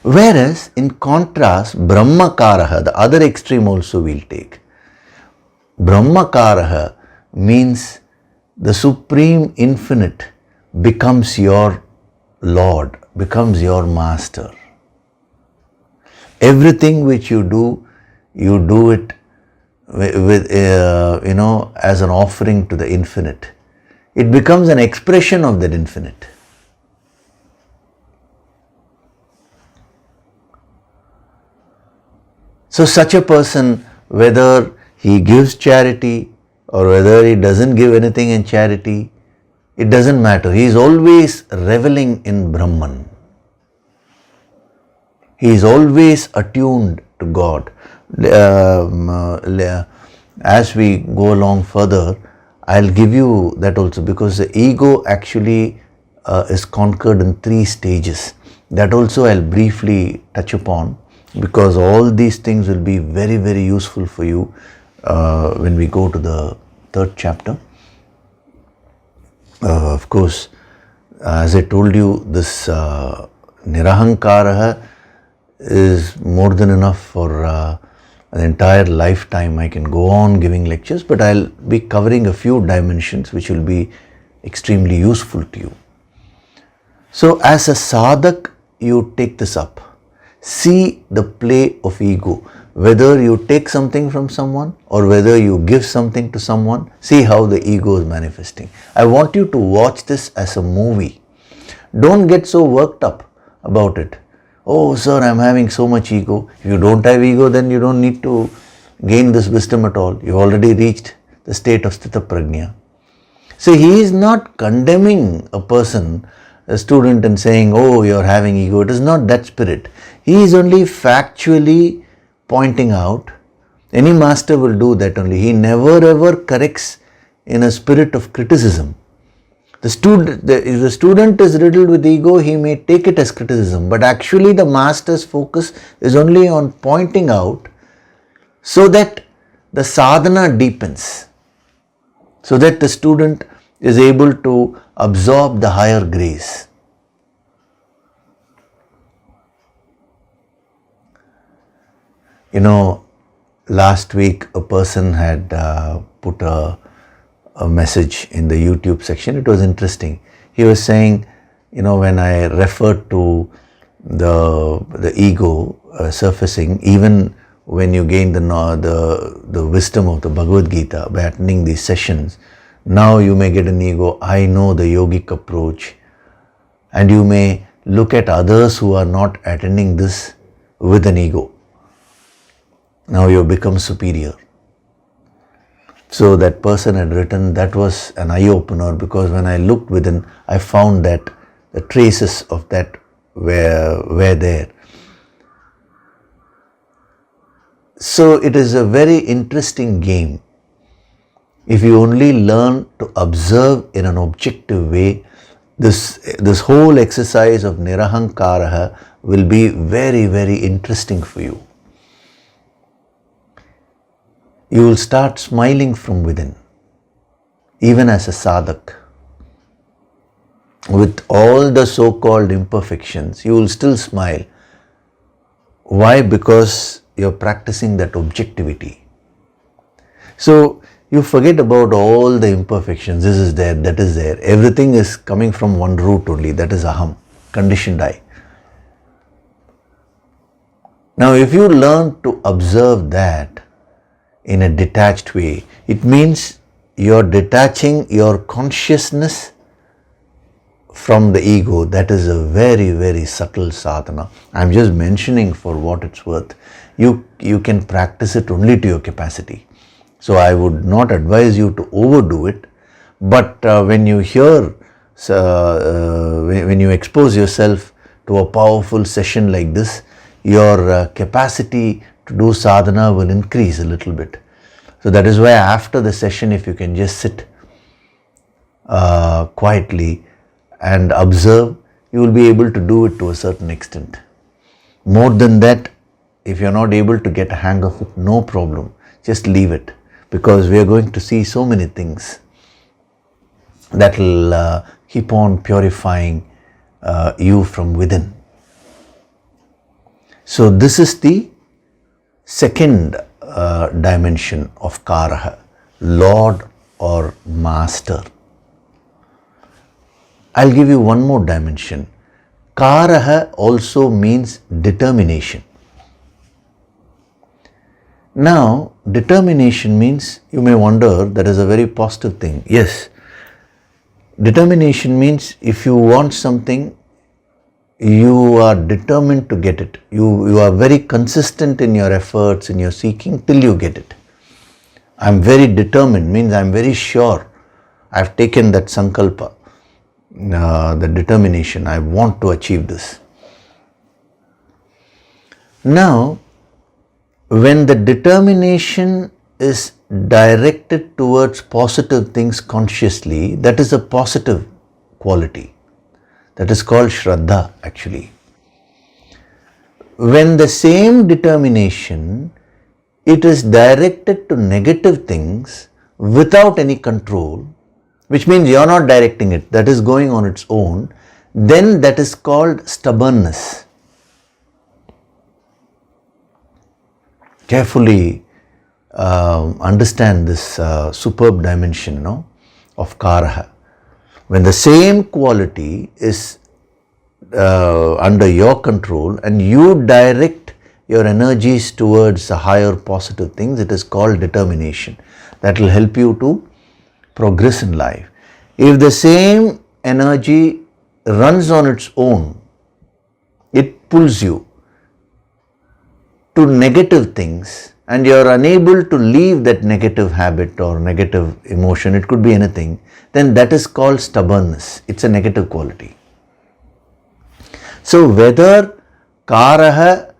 Whereas, in contrast, Brahmakaraha, the other extreme also we'll take. Brahmakaraha means the Supreme Infinite becomes your Lord, becomes your Master. Everything which you do it with as an offering to the Infinite. It becomes an expression of that Infinite. So such a person, whether he gives charity or whether he doesn't give anything in charity, it doesn't matter. He is always reveling in Brahman. He is always attuned to God. As we go along further, I'll give you that also, because the ego actually is conquered in 3 stages. That also I'll briefly touch upon, because all these things will be very, very useful for you when we go to the 3rd chapter. Of course, as I told you, this Nirahankaraha is more than enough for an entire lifetime. I can go on giving lectures, but I'll be covering a few dimensions which will be extremely useful to you. So as a sadhak, you take this up. See the play of ego. Whether you take something from someone or whether you give something to someone, see how the ego is manifesting. I want you to watch this as a movie. Don't get so worked up about it. Oh sir, I'm having so much ego. If you don't have ego, then you don't need to gain this wisdom at all. You've already reached the state of Sthita Prajna. So he is not condemning a person, a student, and saying, oh, you're having ego. It is not that spirit. He is only factually pointing out. Any master will do that only. He never ever corrects in a spirit of criticism. If the student is riddled with ego, he may take it as criticism, but actually the master's focus is only on pointing out so that the sadhana deepens, so that the student is able to absorb the higher grace. You know, last week a person had put a message in the YouTube section. It was interesting. He was saying, you know, when I referred to the ego surfacing, even when you gain the wisdom of the Bhagavad Gita by attending these sessions, now you may get an ego, I know the yogic approach, and you may look at others who are not attending this with an ego. Now you have become superior. So that person had written, that was an eye-opener, because when I looked within, I found that the traces of that were there. So it is a very interesting game. If you only learn to observe in an objective way, this whole exercise of nirahankaraha will be very, very interesting for you. You will start smiling from within, even as a sadhak. With all the so-called imperfections, you will still smile. Why? Because you're practicing that objectivity. So you forget about all the imperfections. This is there, that is there. Everything is coming from one root only, that is aham, conditioned I. Now if you learn to observe that in a detached way, it means you're detaching your consciousness from the ego. That is a very, very subtle sadhana. I'm just mentioning for what it's worth. You can practice it only to your capacity. So I would not advise you to overdo it, but when you hear, when you expose yourself to a powerful session like this, your capacity to do sadhana will increase a little bit. So that is why after the session, if you can just sit quietly and observe, you will be able to do it to a certain extent. More than that, if you are not able to get a hang of it, no problem, just leave it, because we are going to see so many things that will keep on purifying you from within. So this is the second dimension of karaha, Lord or Master. I'll give you one more dimension. Karaha also means determination. Now, determination means, you may wonder, that is a very positive thing. Yes, determination means if you want something, you are determined to get it. You are very consistent in your efforts, in your seeking, till you get it. I'm very determined means I'm very sure. I've taken that sankalpa, the determination. I want to achieve this. Now, when the determination is directed towards positive things consciously, that is a positive quality. That is called Shraddha actually. When the same determination, it is directed to negative things without any control, which means you are not directing it, that is going on its own, then that is called stubbornness. Carefully understand this superb dimension of karaha. When the same quality is under your control and you direct your energies towards the higher positive things, it is called determination. That will help you to progress in life. If the same energy runs on its own, it pulls you to negative things and you are unable to leave that negative habit or negative emotion, it could be anything, then that is called stubbornness. It's a negative quality. So whether karaha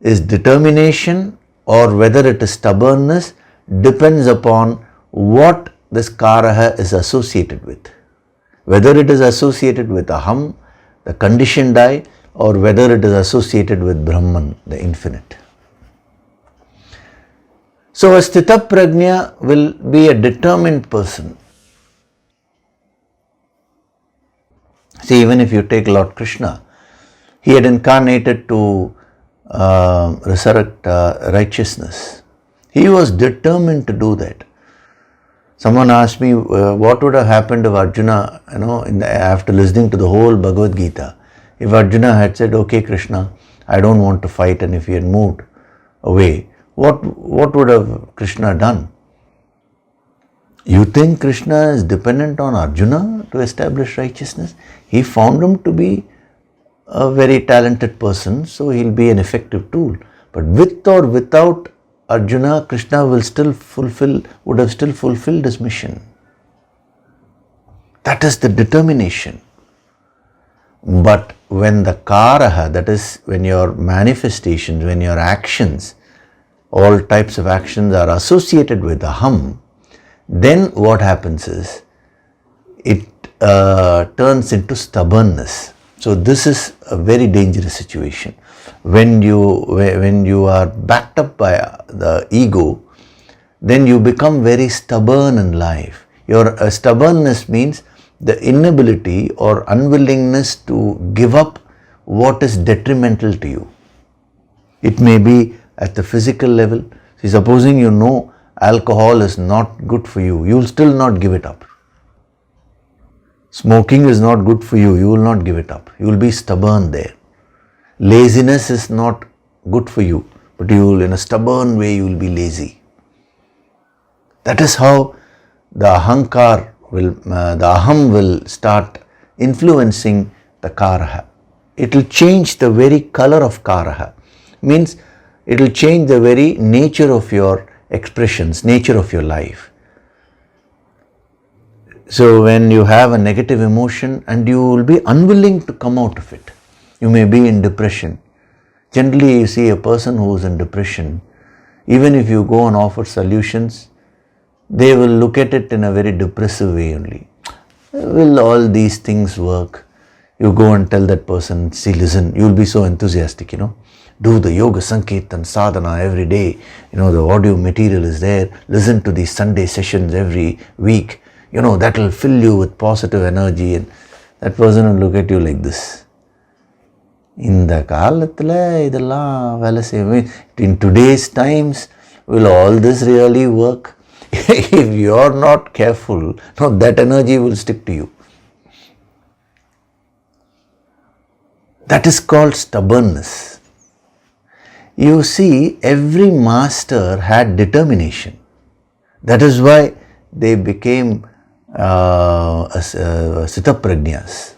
is determination or whether it is stubbornness depends upon what this karaha is associated with. Whether it is associated with aham, the conditioned I, or whether it is associated with Brahman, the infinite. So a sthita prajna will be a determined person. See, even if you take Lord Krishna, he had incarnated to resurrect righteousness. He was determined to do that. Someone asked me what would have happened if Arjuna, after listening to the whole Bhagavad Gita, if Arjuna had said, okay Krishna, I don't want to fight, and if he had moved away, what would have Krishna done? You think Krishna is dependent on Arjuna to establish righteousness? He found him to be a very talented person, so he'll be an effective tool. But with or without Arjuna, Krishna would have still fulfilled his mission. That is the determination. But when the karaha, that is when your manifestations, when your actions, all types of actions are associated with aham, then what happens is, it turns into stubbornness. So this is a very dangerous situation. When you are backed up by the ego, then you become very stubborn in life. Your stubbornness means the inability or unwillingness to give up what is detrimental to you. It may be at the physical level. See, supposing you know alcohol is not good for you, you will still not give it up. Smoking is not good for you, you will not give it up. You will be stubborn there. Laziness is not good for you, but you will, in a stubborn way, you will be lazy. That is how the ahankar the aham will start influencing the karaha. It will change the very color of karaha. Means it will change the very nature of your expressions, nature of your life. So when you have a negative emotion and you will be unwilling to come out of it, you may be in depression. Generally you see a person who is in depression, even if you go and offer solutions, they will look at it in a very depressive way only. Will all these things work? You go and tell that person, see, listen, you will be so enthusiastic, do the yoga sankirtan sadhana every day, the audio material is there, listen to these Sunday sessions every week, that will fill you with positive energy, and that person will look at you like this. In today's times, will all this really work? If you are not careful, that energy will stick to you. That is called stubbornness. You see, every master had determination. That is why they became Sitaprajñas.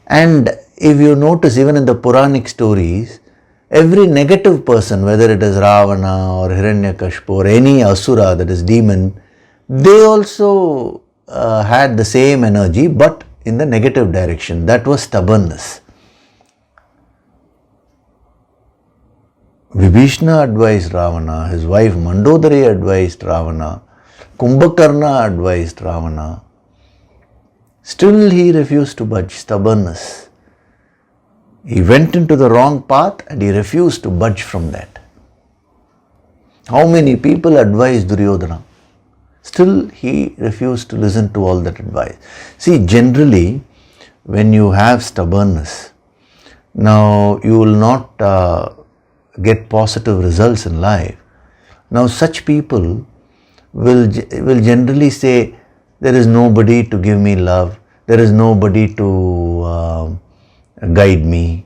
And if you notice, even in the Puranic stories, every negative person, whether it is Ravana or Hiranyakashipu or any asura, that is demon, they also had the same energy but in the negative direction. That was stubbornness. Vibhishana advised Ravana, his wife Mandodari advised Ravana, Kumbhakarna advised Ravana. Still he refused to budge, stubbornness. He went into the wrong path and he refused to budge from that. How many people advised Duryodhana? Still he refused to listen to all that advice. See, generally, when you have stubbornness, now you will not get positive results in life. Now such people will generally say, there is nobody to give me love, there is nobody to guide me.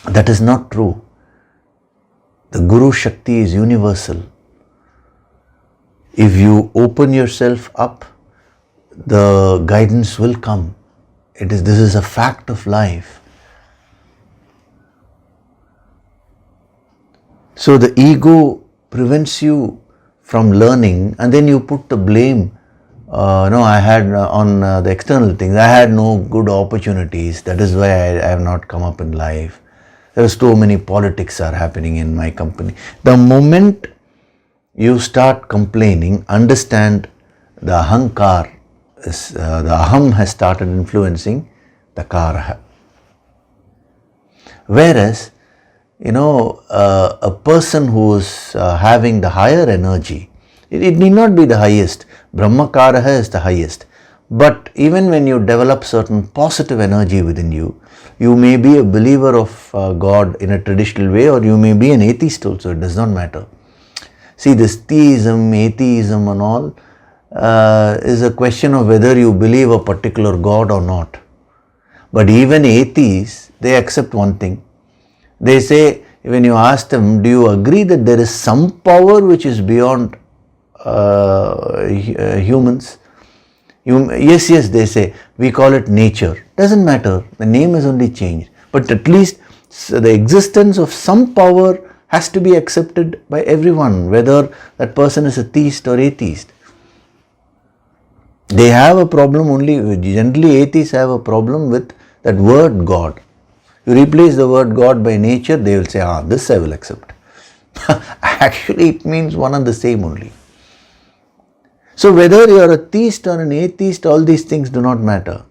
That is not true. The Guru Shakti is universal. If you open yourself up, the guidance will come. This is a fact of life. So the ego prevents you from learning, and then you put the blame I had on the external things. I had no good opportunities. That is why I have not come up in life. There are so many politics are happening in my company. The moment you start complaining, understand the ahankar, the aham has started influencing the karaha. Whereas, a person who is having the higher energy, it need not be the highest. Brahmakaraha is the highest. But even when you develop certain positive energy within you, You may be a believer of God in a traditional way, or you may be an atheist also, it does not matter. See, this theism, atheism and all is a question of whether you believe a particular God or not. But even atheists, they accept one thing. They say, when you ask them, do you agree that there is some power which is beyond humans? Yes, they say, we call it nature. Doesn't matter, the name is only changed. But at least the existence of some power has to be accepted by everyone, whether that person is a theist or atheist. They have a problem generally atheists have a problem with that word God. You replace the word God by nature, they will say, this I will accept. Actually, it means one and the same only. So whether you are a theist or an atheist, all these things do not matter.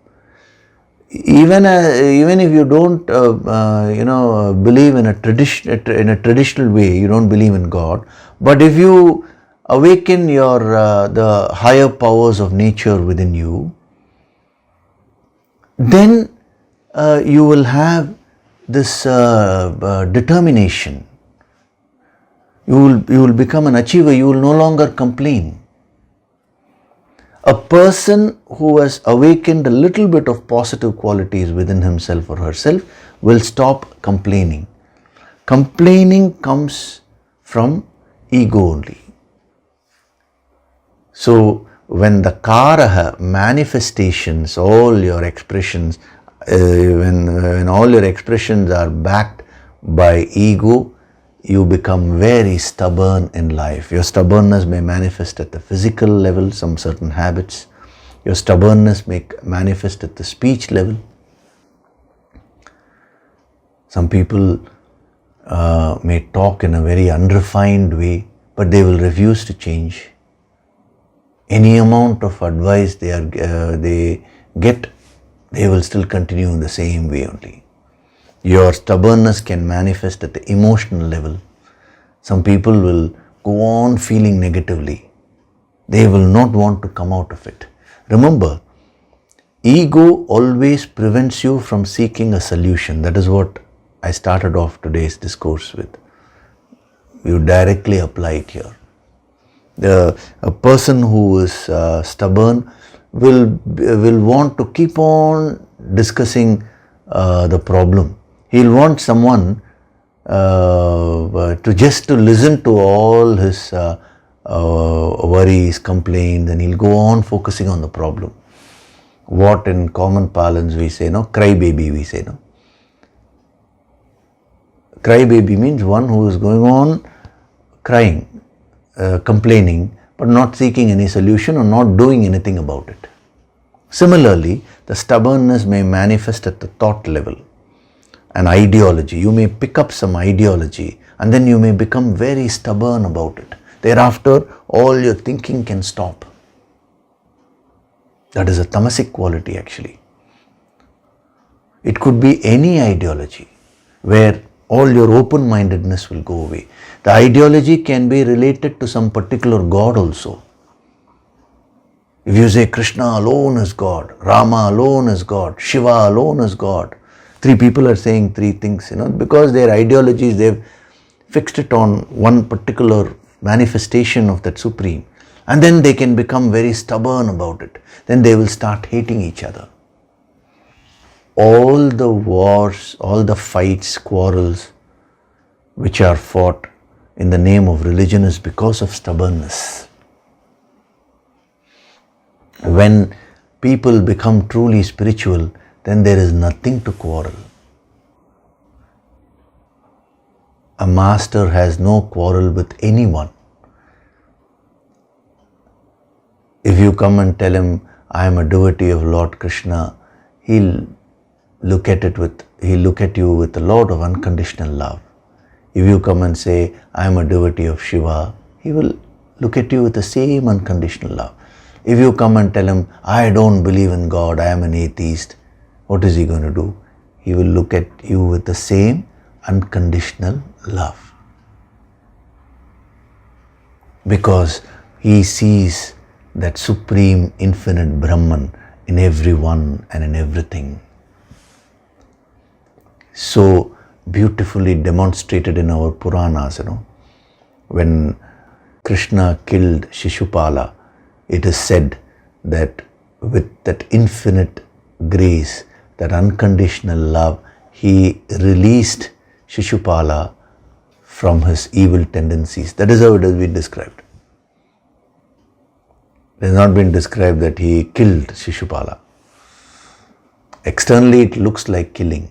Even if you don't, believe in a traditional way, you don't believe in God. But if you awaken the higher powers of nature within you, then you will have this determination. You will become an achiever. You will no longer complain. A person who has awakened a little bit of positive qualities within himself or herself will stop complaining. Complaining comes from ego only. So when the karaha manifestations, all your expressions, when all your expressions are backed by ego, you become very stubborn in life. Your stubbornness may manifest at the physical level, some certain habits. Your stubbornness may manifest at the speech level. Some people may talk in a very unrefined way, but they will refuse to change. Any amount of advice they get, they will still continue in the same way only. Your stubbornness can manifest at the emotional level. Some people will go on feeling negatively. They will not want to come out of it. Remember, ego always prevents you from seeking a solution. That is what I started off today's discourse with. You directly apply it here. A person who is stubborn will want to keep on discussing the problem. He'll want someone to listen to all his worries, complaints, and he'll go on focusing on the problem. What in common parlance we say, cry baby we say, Cry baby means one who is going on crying, complaining, but not seeking any solution or not doing anything about it. Similarly, the stubbornness may manifest at the thought level. An ideology. You may pick up some ideology and then you may become very stubborn about it. Thereafter, all your thinking can stop. That is a tamasic quality actually. It could be any ideology where all your open-mindedness will go away. The ideology can be related to some particular God also. If you say Krishna alone is God, Rama alone is God, Shiva alone is God, three people are saying three things, because their ideologies, they've fixed it on one particular manifestation of that Supreme. And then they can become very stubborn about it. Then they will start hating each other. All the wars, all the fights, quarrels, which are fought in the name of religion is because of stubbornness. When people become truly spiritual, then there is nothing to quarrel. A master has no quarrel with anyone. If you come and tell him, I am a devotee of Lord Krishna, he'll look at you with a lot of unconditional love. If you come and say, I am a devotee of Shiva, he will look at you with the same unconditional love. If you come and tell him, I don't believe in God, I am an atheist, what is he going to do? He will look at you with the same unconditional love. Because he sees that supreme infinite Brahman in everyone and in everything. so beautifully demonstrated in our Puranas, when Krishna killed Shishupala, it is said that with that infinite grace, that unconditional love, he released Shishupala from his evil tendencies. That is how it has been described. It has not been described that he killed Shishupala. Externally it looks like killing,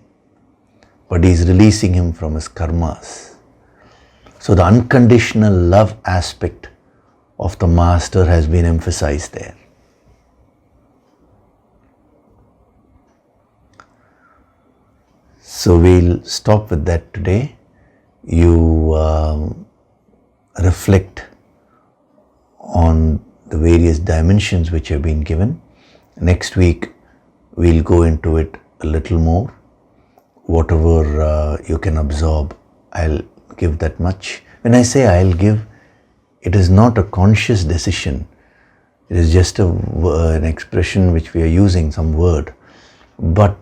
but he is releasing him from his karmas. So the unconditional love aspect of the master has been emphasized there. So we'll stop with that today. You reflect on the various dimensions which have been given. Next week we'll go into it a little more. Whatever you can absorb, I'll give that much. When I say I'll give, it is not a conscious decision. It is just an expression which we are using, some word. But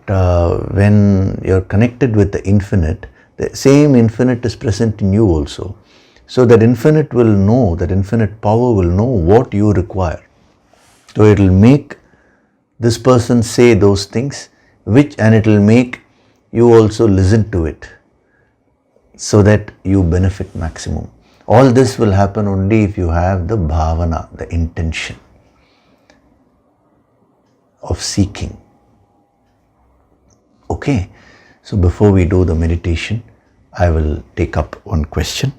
when you're connected with the infinite, the same infinite is present in you also. So that infinite will know, that infinite power will know what you require. So it will make this person say those things, and it will make you also listen to it, so that you benefit maximum. All this will happen only if you have the bhavana, the intention of seeking. Okay, so before we do the meditation, I will take up one question.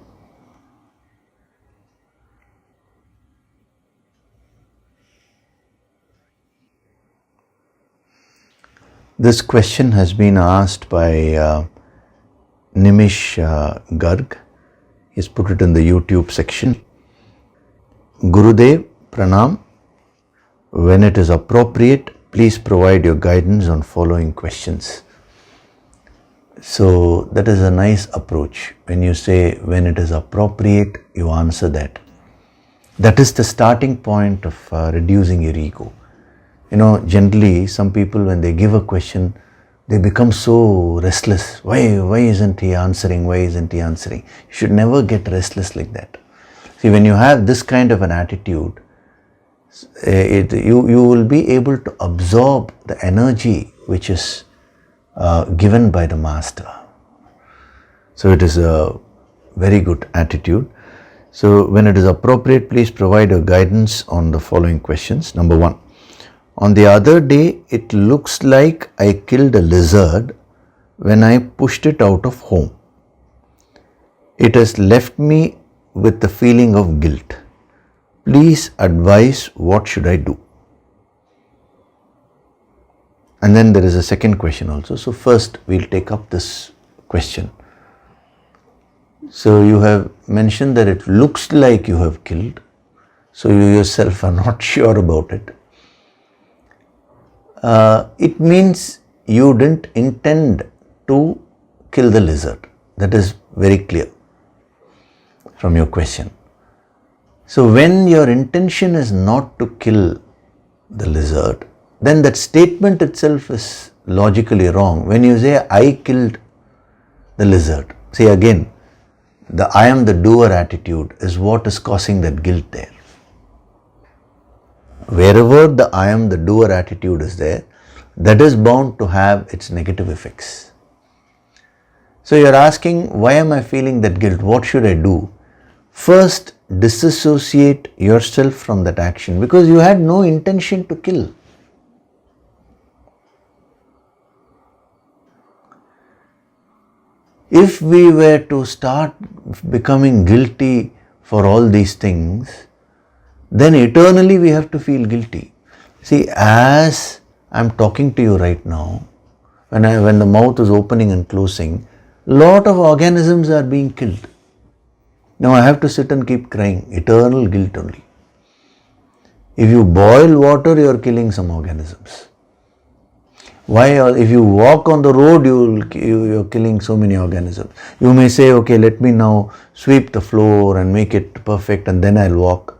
This question has been asked by Nimish Garg. He's put it in the YouTube section. Gurudev, Pranam. When it is appropriate, please provide your guidance on following questions. So that is a nice approach. When you say when it is appropriate, you answer that. That is the starting point of reducing your ego. Generally some people, when they give a question, they become so restless. Why isn't he answering? Why isn't he answering? You should never get restless like that. See, when you have this kind of an attitude, you will be able to absorb the energy which is given by the master. So it is a very good attitude. So when it is appropriate, please provide your guidance on the following questions. Number 1. On the other day, it looks like I killed a lizard when I pushed it out of home. It has left me with the feeling of guilt. Please advise, what should I do? And then there is a second question also. So first we'll take up this question. So you have mentioned that it looks like you have killed. So you yourself are not sure about it. It means you didn't intend to kill the lizard. That is very clear from your question. So when your intention is not to kill the lizard, then that statement itself is logically wrong. When you say, I killed the lizard, see again, the I am the doer attitude is what is causing that guilt there. Wherever the I am the doer attitude is there, that is bound to have its negative effects. So you are asking, why am I feeling that guilt? What should I do? First, disassociate yourself from that action, because you had no intention to kill. If we were to start becoming guilty for all these things, then eternally we have to feel guilty. See, as I'm talking to you right now, when the mouth is opening and closing, lot of organisms are being killed. Now I have to sit and keep crying, eternal guilt only. If you boil water, you are killing some organisms. Why? If you walk on the road, you are killing so many organisms. You may say, okay, let me now sweep the floor and make it perfect and then I'll walk.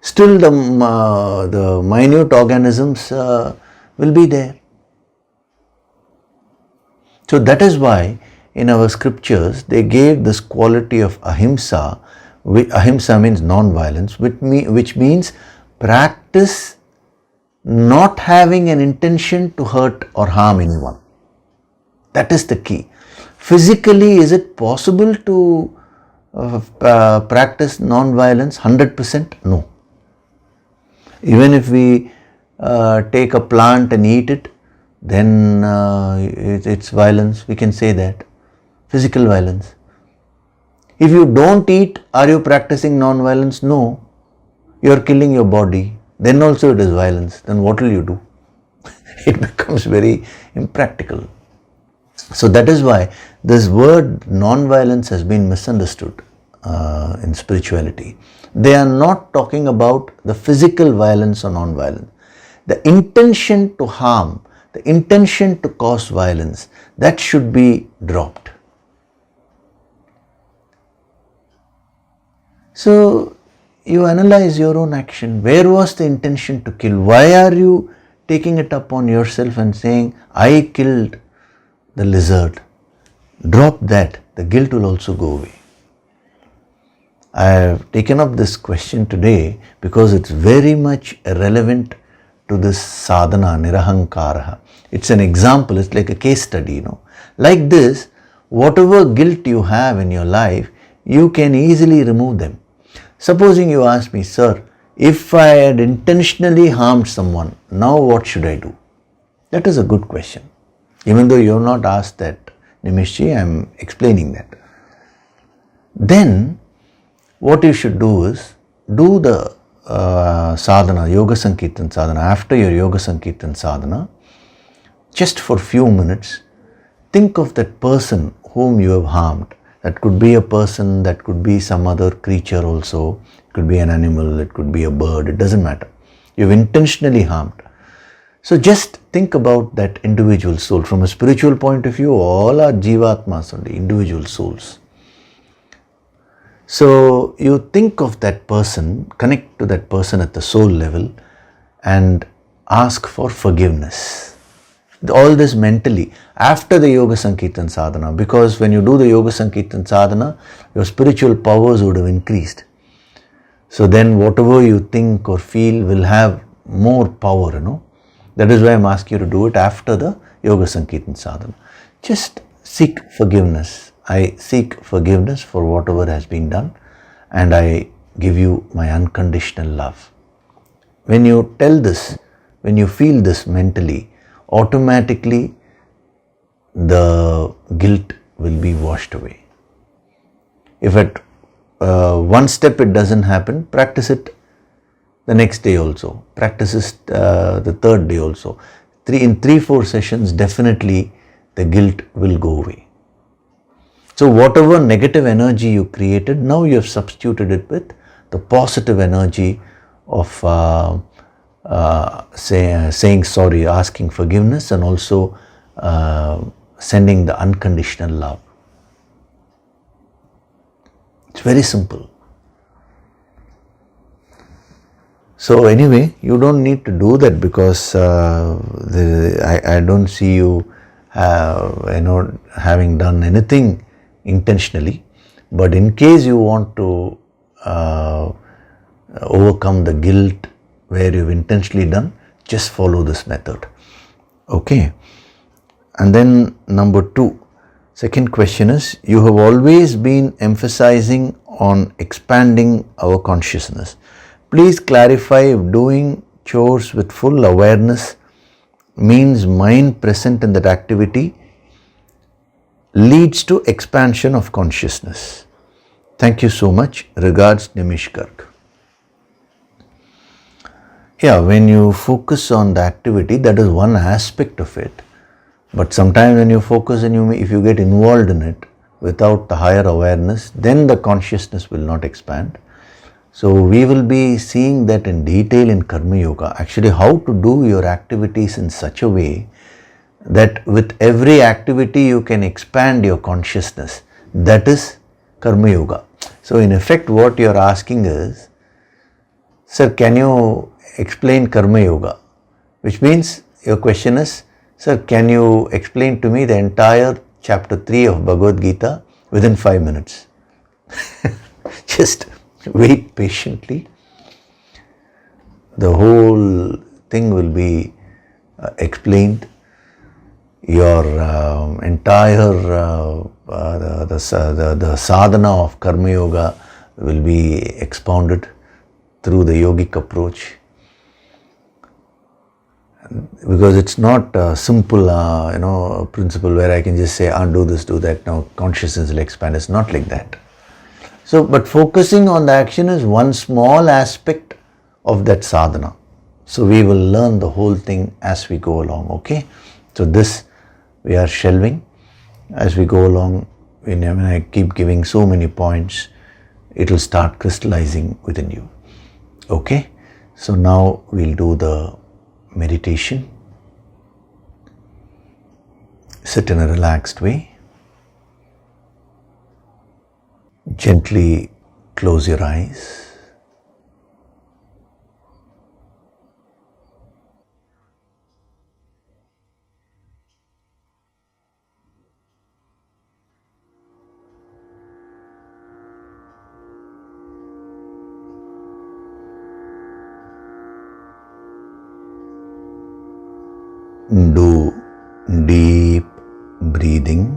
Still the minute organisms will be there. So that is why in our scriptures they gave this quality of ahimsa. Ahimsa means non-violence, which means practice not having an intention to hurt or harm anyone. That is the key. Physically, is it possible to practice non-violence 100%? No. Even if we take a plant and eat it, then it's violence. We can say that. Physical violence. If you don't eat, are you practicing non-violence? No. You are killing your body. Then also it is violence. Then what will you do? It becomes very impractical. So that is why this word non-violence has been misunderstood in spirituality. They are not talking about the physical violence or non-violence. The intention to harm, the intention to cause violence, that should be dropped. So you analyze your own action. Where was the intention to kill? Why are you taking it upon yourself and saying, I killed the lizard? Drop that. The guilt will also go away. I have taken up this question today because it's very much relevant to this sadhana, nirahankara. It's an example, it's like a case study, Like this, whatever guilt you have in your life, you can easily remove them. Supposing you ask me, sir, if I had intentionally harmed someone, now what should I do? That is a good question. Even though you have not asked that, Nimishji, I am explaining that. Then, what you should do is, do the sadhana, Yoga Sankirtan sadhana. After your Yoga Sankirtan sadhana, just for few minutes, think of that person whom you have harmed. That could be a person, that could be some other creature also. It could be an animal, it could be a bird, it doesn't matter. You've intentionally harmed. So just think about that individual soul. From a spiritual point of view, all are jivatmas only, individual souls. So you think of that person, connect to that person at the soul level and ask for forgiveness. All this mentally after the Yoga Sankirtan sadhana, because when you do the Yoga Sankirtan sadhana, your spiritual powers would have increased. So then whatever you think or feel will have more power, That is why I'm asking you to do it after the Yoga Sankirtan sadhana. Just seek forgiveness. I seek forgiveness for whatever has been done and I give you my unconditional love. When you tell this, when you feel this mentally, automatically the guilt will be washed away. If at one step it doesn't happen, practice it the next day also. Practice it the third day also. In 3-4 sessions, definitely the guilt will go away. So whatever negative energy you created, now you have substituted it with the positive energy of saying sorry, asking forgiveness, and also sending the unconditional love. It's very simple. So anyway, you don't need to do that because I don't see you having done anything intentionally. But in case you want to overcome the guilt where you've intentionally done, just follow this method. Okay. And then number 2, second question is, you have always been emphasizing on expanding our consciousness. Please clarify if doing chores with full awareness means mind present in that activity leads to expansion of consciousness. Thank you so much. Regards, Nimish Garg. Yeah, when you focus on the activity, that is one aspect of it. But sometimes when you focus and if you get involved in it without the higher awareness, then the consciousness will not expand. So we will be seeing that in detail in Karma Yoga. Actually, how to do your activities in such a way that with every activity you can expand your consciousness. That is Karma Yoga. So in effect, what you are asking is, sir, can you explain Karma Yoga? Which means your question is, Sir, can you explain to me the entire chapter 3 of Bhagavad Gita within 5 minutes? Just wait patiently. The whole thing will be explained. Your entire the sadhana of Karma Yoga will be expounded through the yogic approach. Because it's not a simple principle where I can just say, do this, do that, now consciousness will expand. It's not like that. So, but focusing on the action is one small aspect of that sadhana. So we will learn the whole thing as we go along, okay? So this we are shelving as we go along. When I keep giving so many points, it will start crystallizing within you, okay? So now we'll do the meditation. Sit in a relaxed way. Gently close your eyes. Do deep breathing.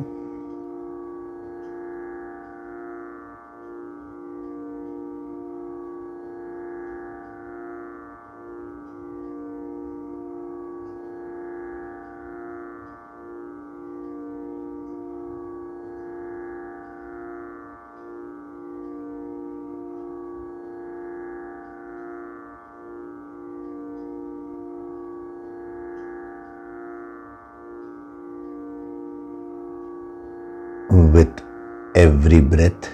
With every breath,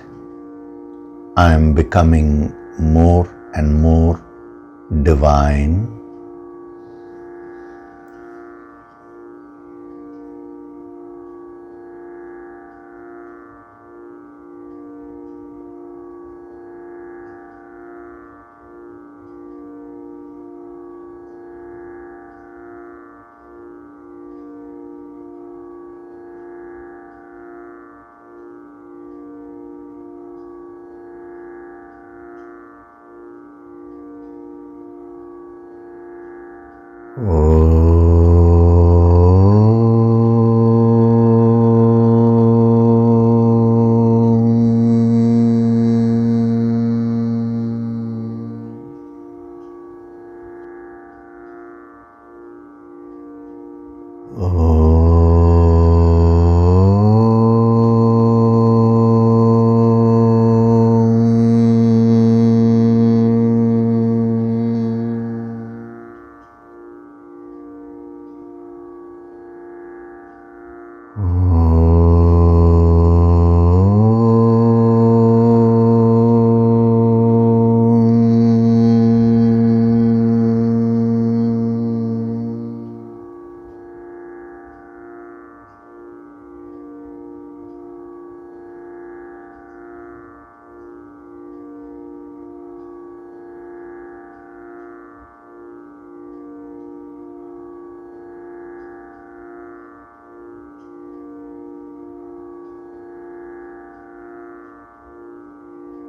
I am becoming more and more divine.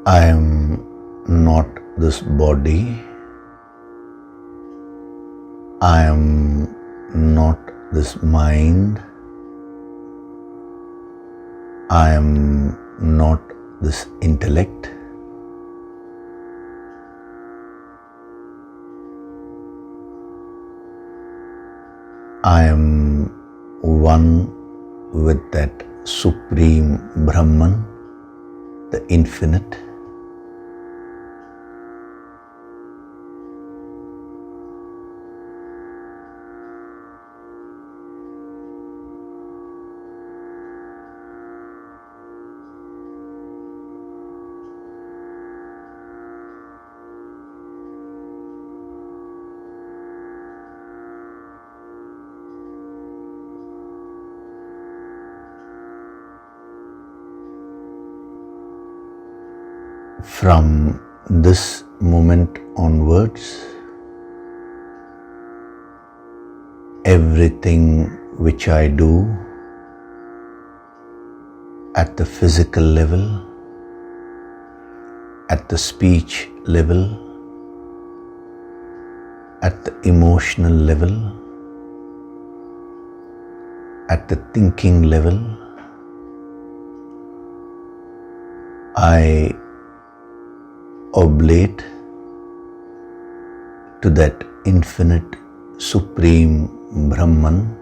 I am not this body. I am not this mind. I am not this intellect. I am one with that Supreme Brahman, the Infinite. From this moment onwards, everything which I do at the physical level, at the speech level, at the emotional level, at the thinking level, I oblate to that infinite supreme Brahman,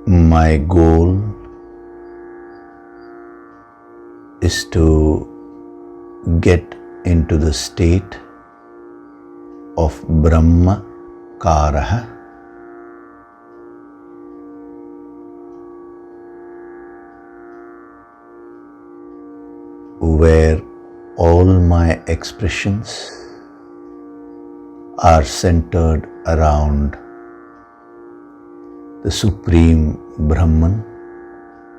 my goal is to get into the state of Brahma Karaha, where all my expressions are centered around the Supreme Brahman,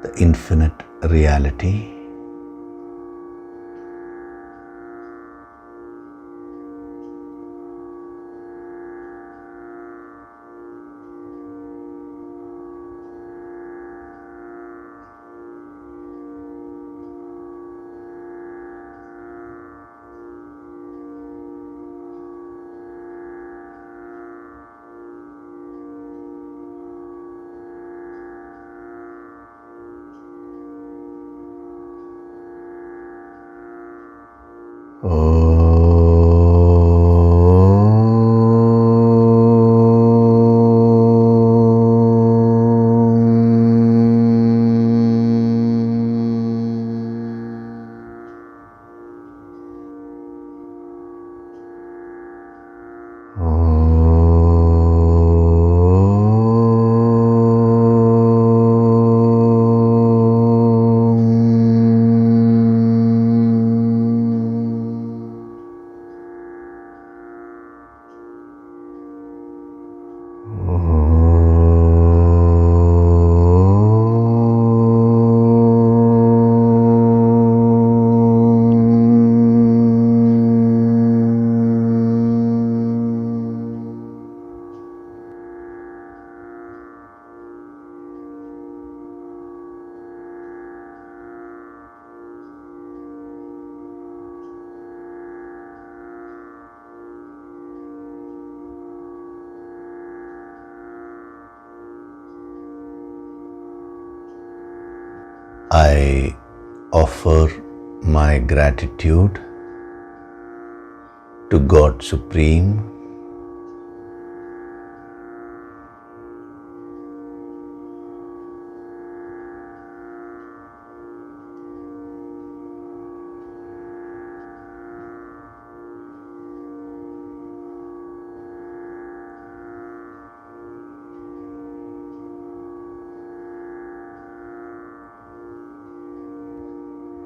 the infinite reality. I offer my gratitude to God Supreme,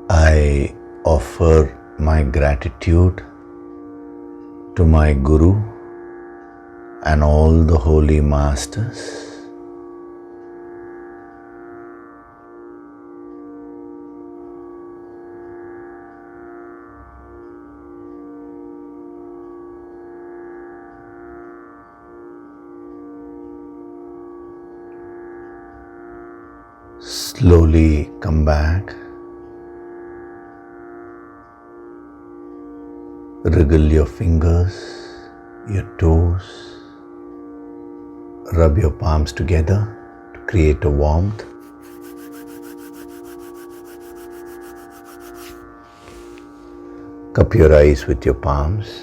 I offer my gratitude to my Guru and all the holy masters. Slowly come back. Wriggle your fingers, your toes, rub your palms together to create a warmth. Cup your eyes with your palms.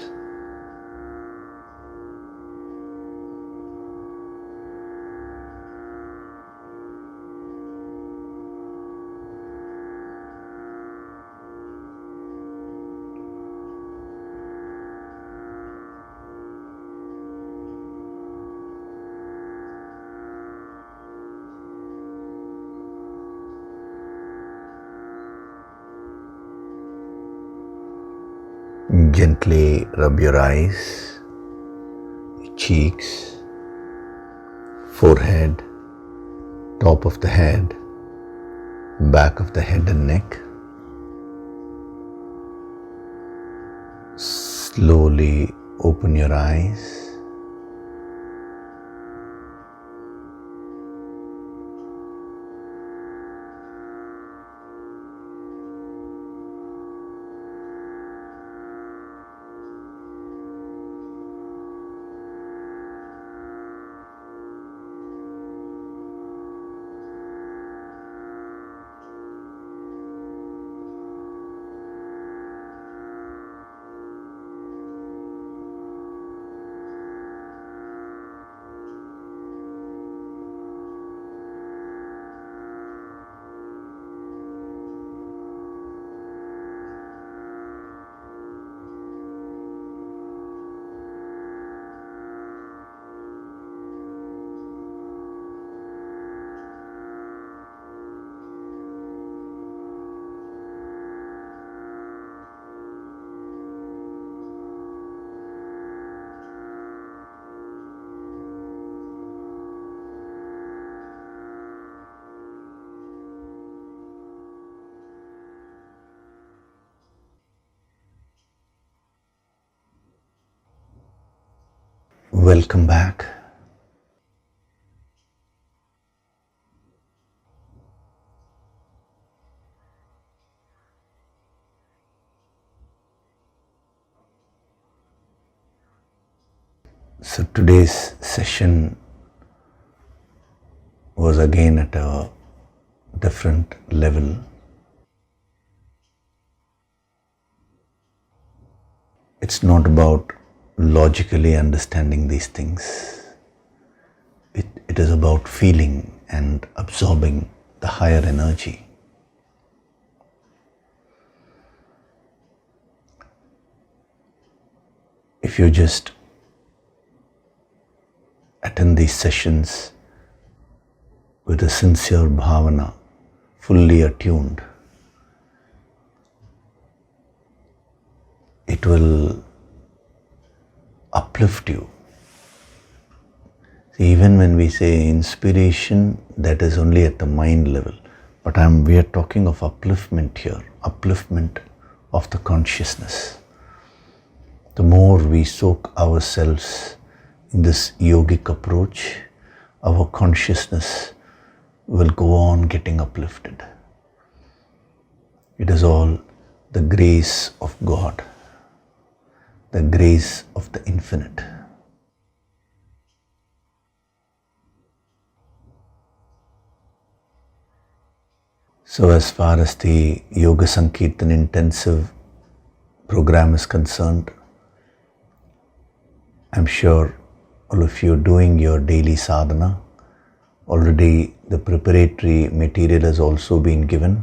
Gently rub your eyes, cheeks, forehead, top of the head, back of the head and neck. Slowly open your eyes. Welcome back. So today's session was again at a different level. It's not about logically understanding these things. It is about feeling and absorbing the higher energy. If you just attend these sessions with a sincere bhavana, fully attuned, it will uplift you. Even when we say inspiration, that is only at the mind level. But we are talking of upliftment here, upliftment of the consciousness. The more we soak ourselves in this yogic approach, our consciousness will go on getting uplifted. It is all the grace of God, the grace of the infinite. So as far as the Yoga Sankirtan intensive program is concerned, I'm sure all of you doing your daily sadhana. Already the preparatory material has also been given.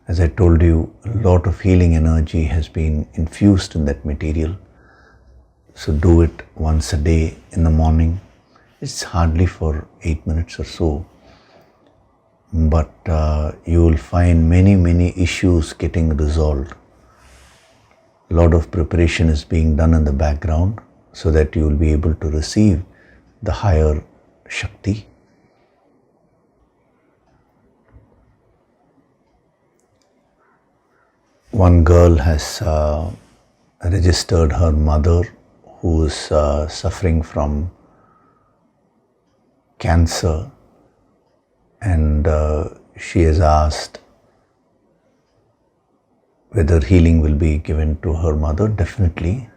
As I told you, a lot of healing energy has been infused in that material. So do it once a day in the morning. It's hardly for 8 minutes or so. But you will find many issues getting resolved. A lot of preparation is being done in the background so that you will be able to receive the higher Shakti. One girl has registered her mother who is suffering from cancer, and she has asked whether healing will be given to her mother. Definitely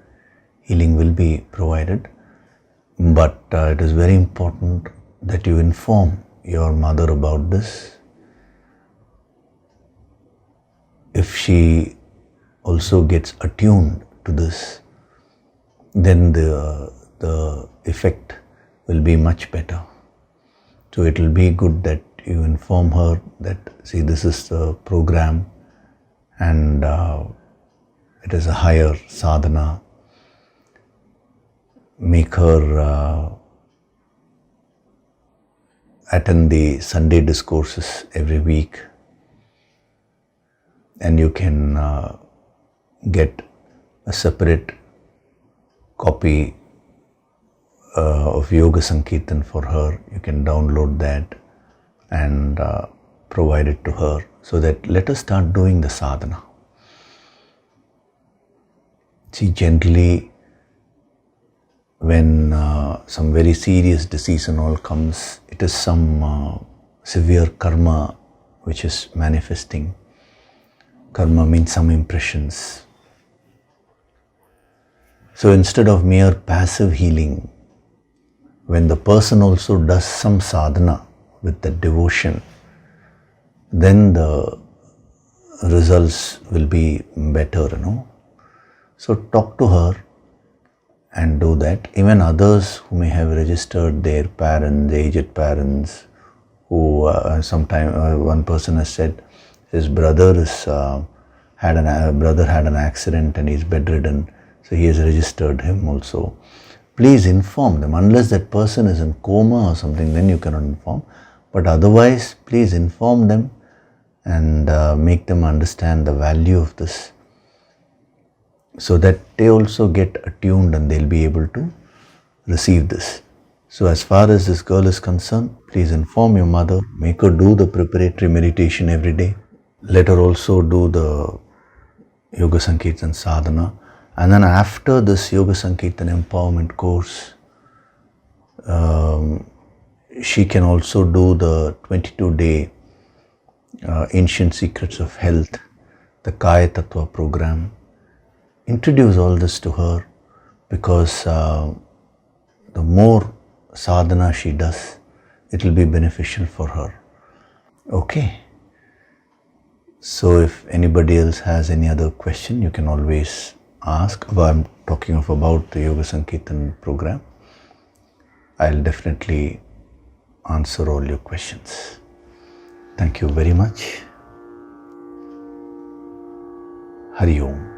healing will be provided, but it is very important that you inform your mother about this. If she also gets attuned to this, then the effect will be much better. So it will be good that you inform her that, see, this is the program and it is a higher sadhana. Make her attend the Sunday discourses every week, and you can get a separate copy of Yoga Sankirtan for her. You can download that and provide it to her, so that let us start doing the sadhana. See, generally when some very serious disease and all comes, it is some severe karma which is manifesting. Karma means some impressions. So instead of mere passive healing, when the person also does some sadhana with the devotion, then the results will be better, So talk to her and do that. Even others who may have registered their parents, aged parents, who sometime one person has said his brother had an accident and he's bedridden, so he has registered him also. Please inform them. Unless that person is in coma or something, then you cannot inform. But otherwise, please inform them and make them understand the value of this, so that they also get attuned and they'll be able to receive this. So as far as this girl is concerned, please inform your mother, make her do the preparatory meditation every day. Let her also do the Yoga Sankirtan sadhana. And then after this Yoga Sankirtan empowerment course, she can also do the 22-day Ancient Secrets of Health, the Kaya Tattva program. Introduce all this to her, because the more sadhana she does, it will be beneficial for her. Okay. So if anybody else has any other question, you can always ask. I'm talking about the Yoga Sankirtan program. I'll definitely answer all your questions. Thank you very much. Hari Om.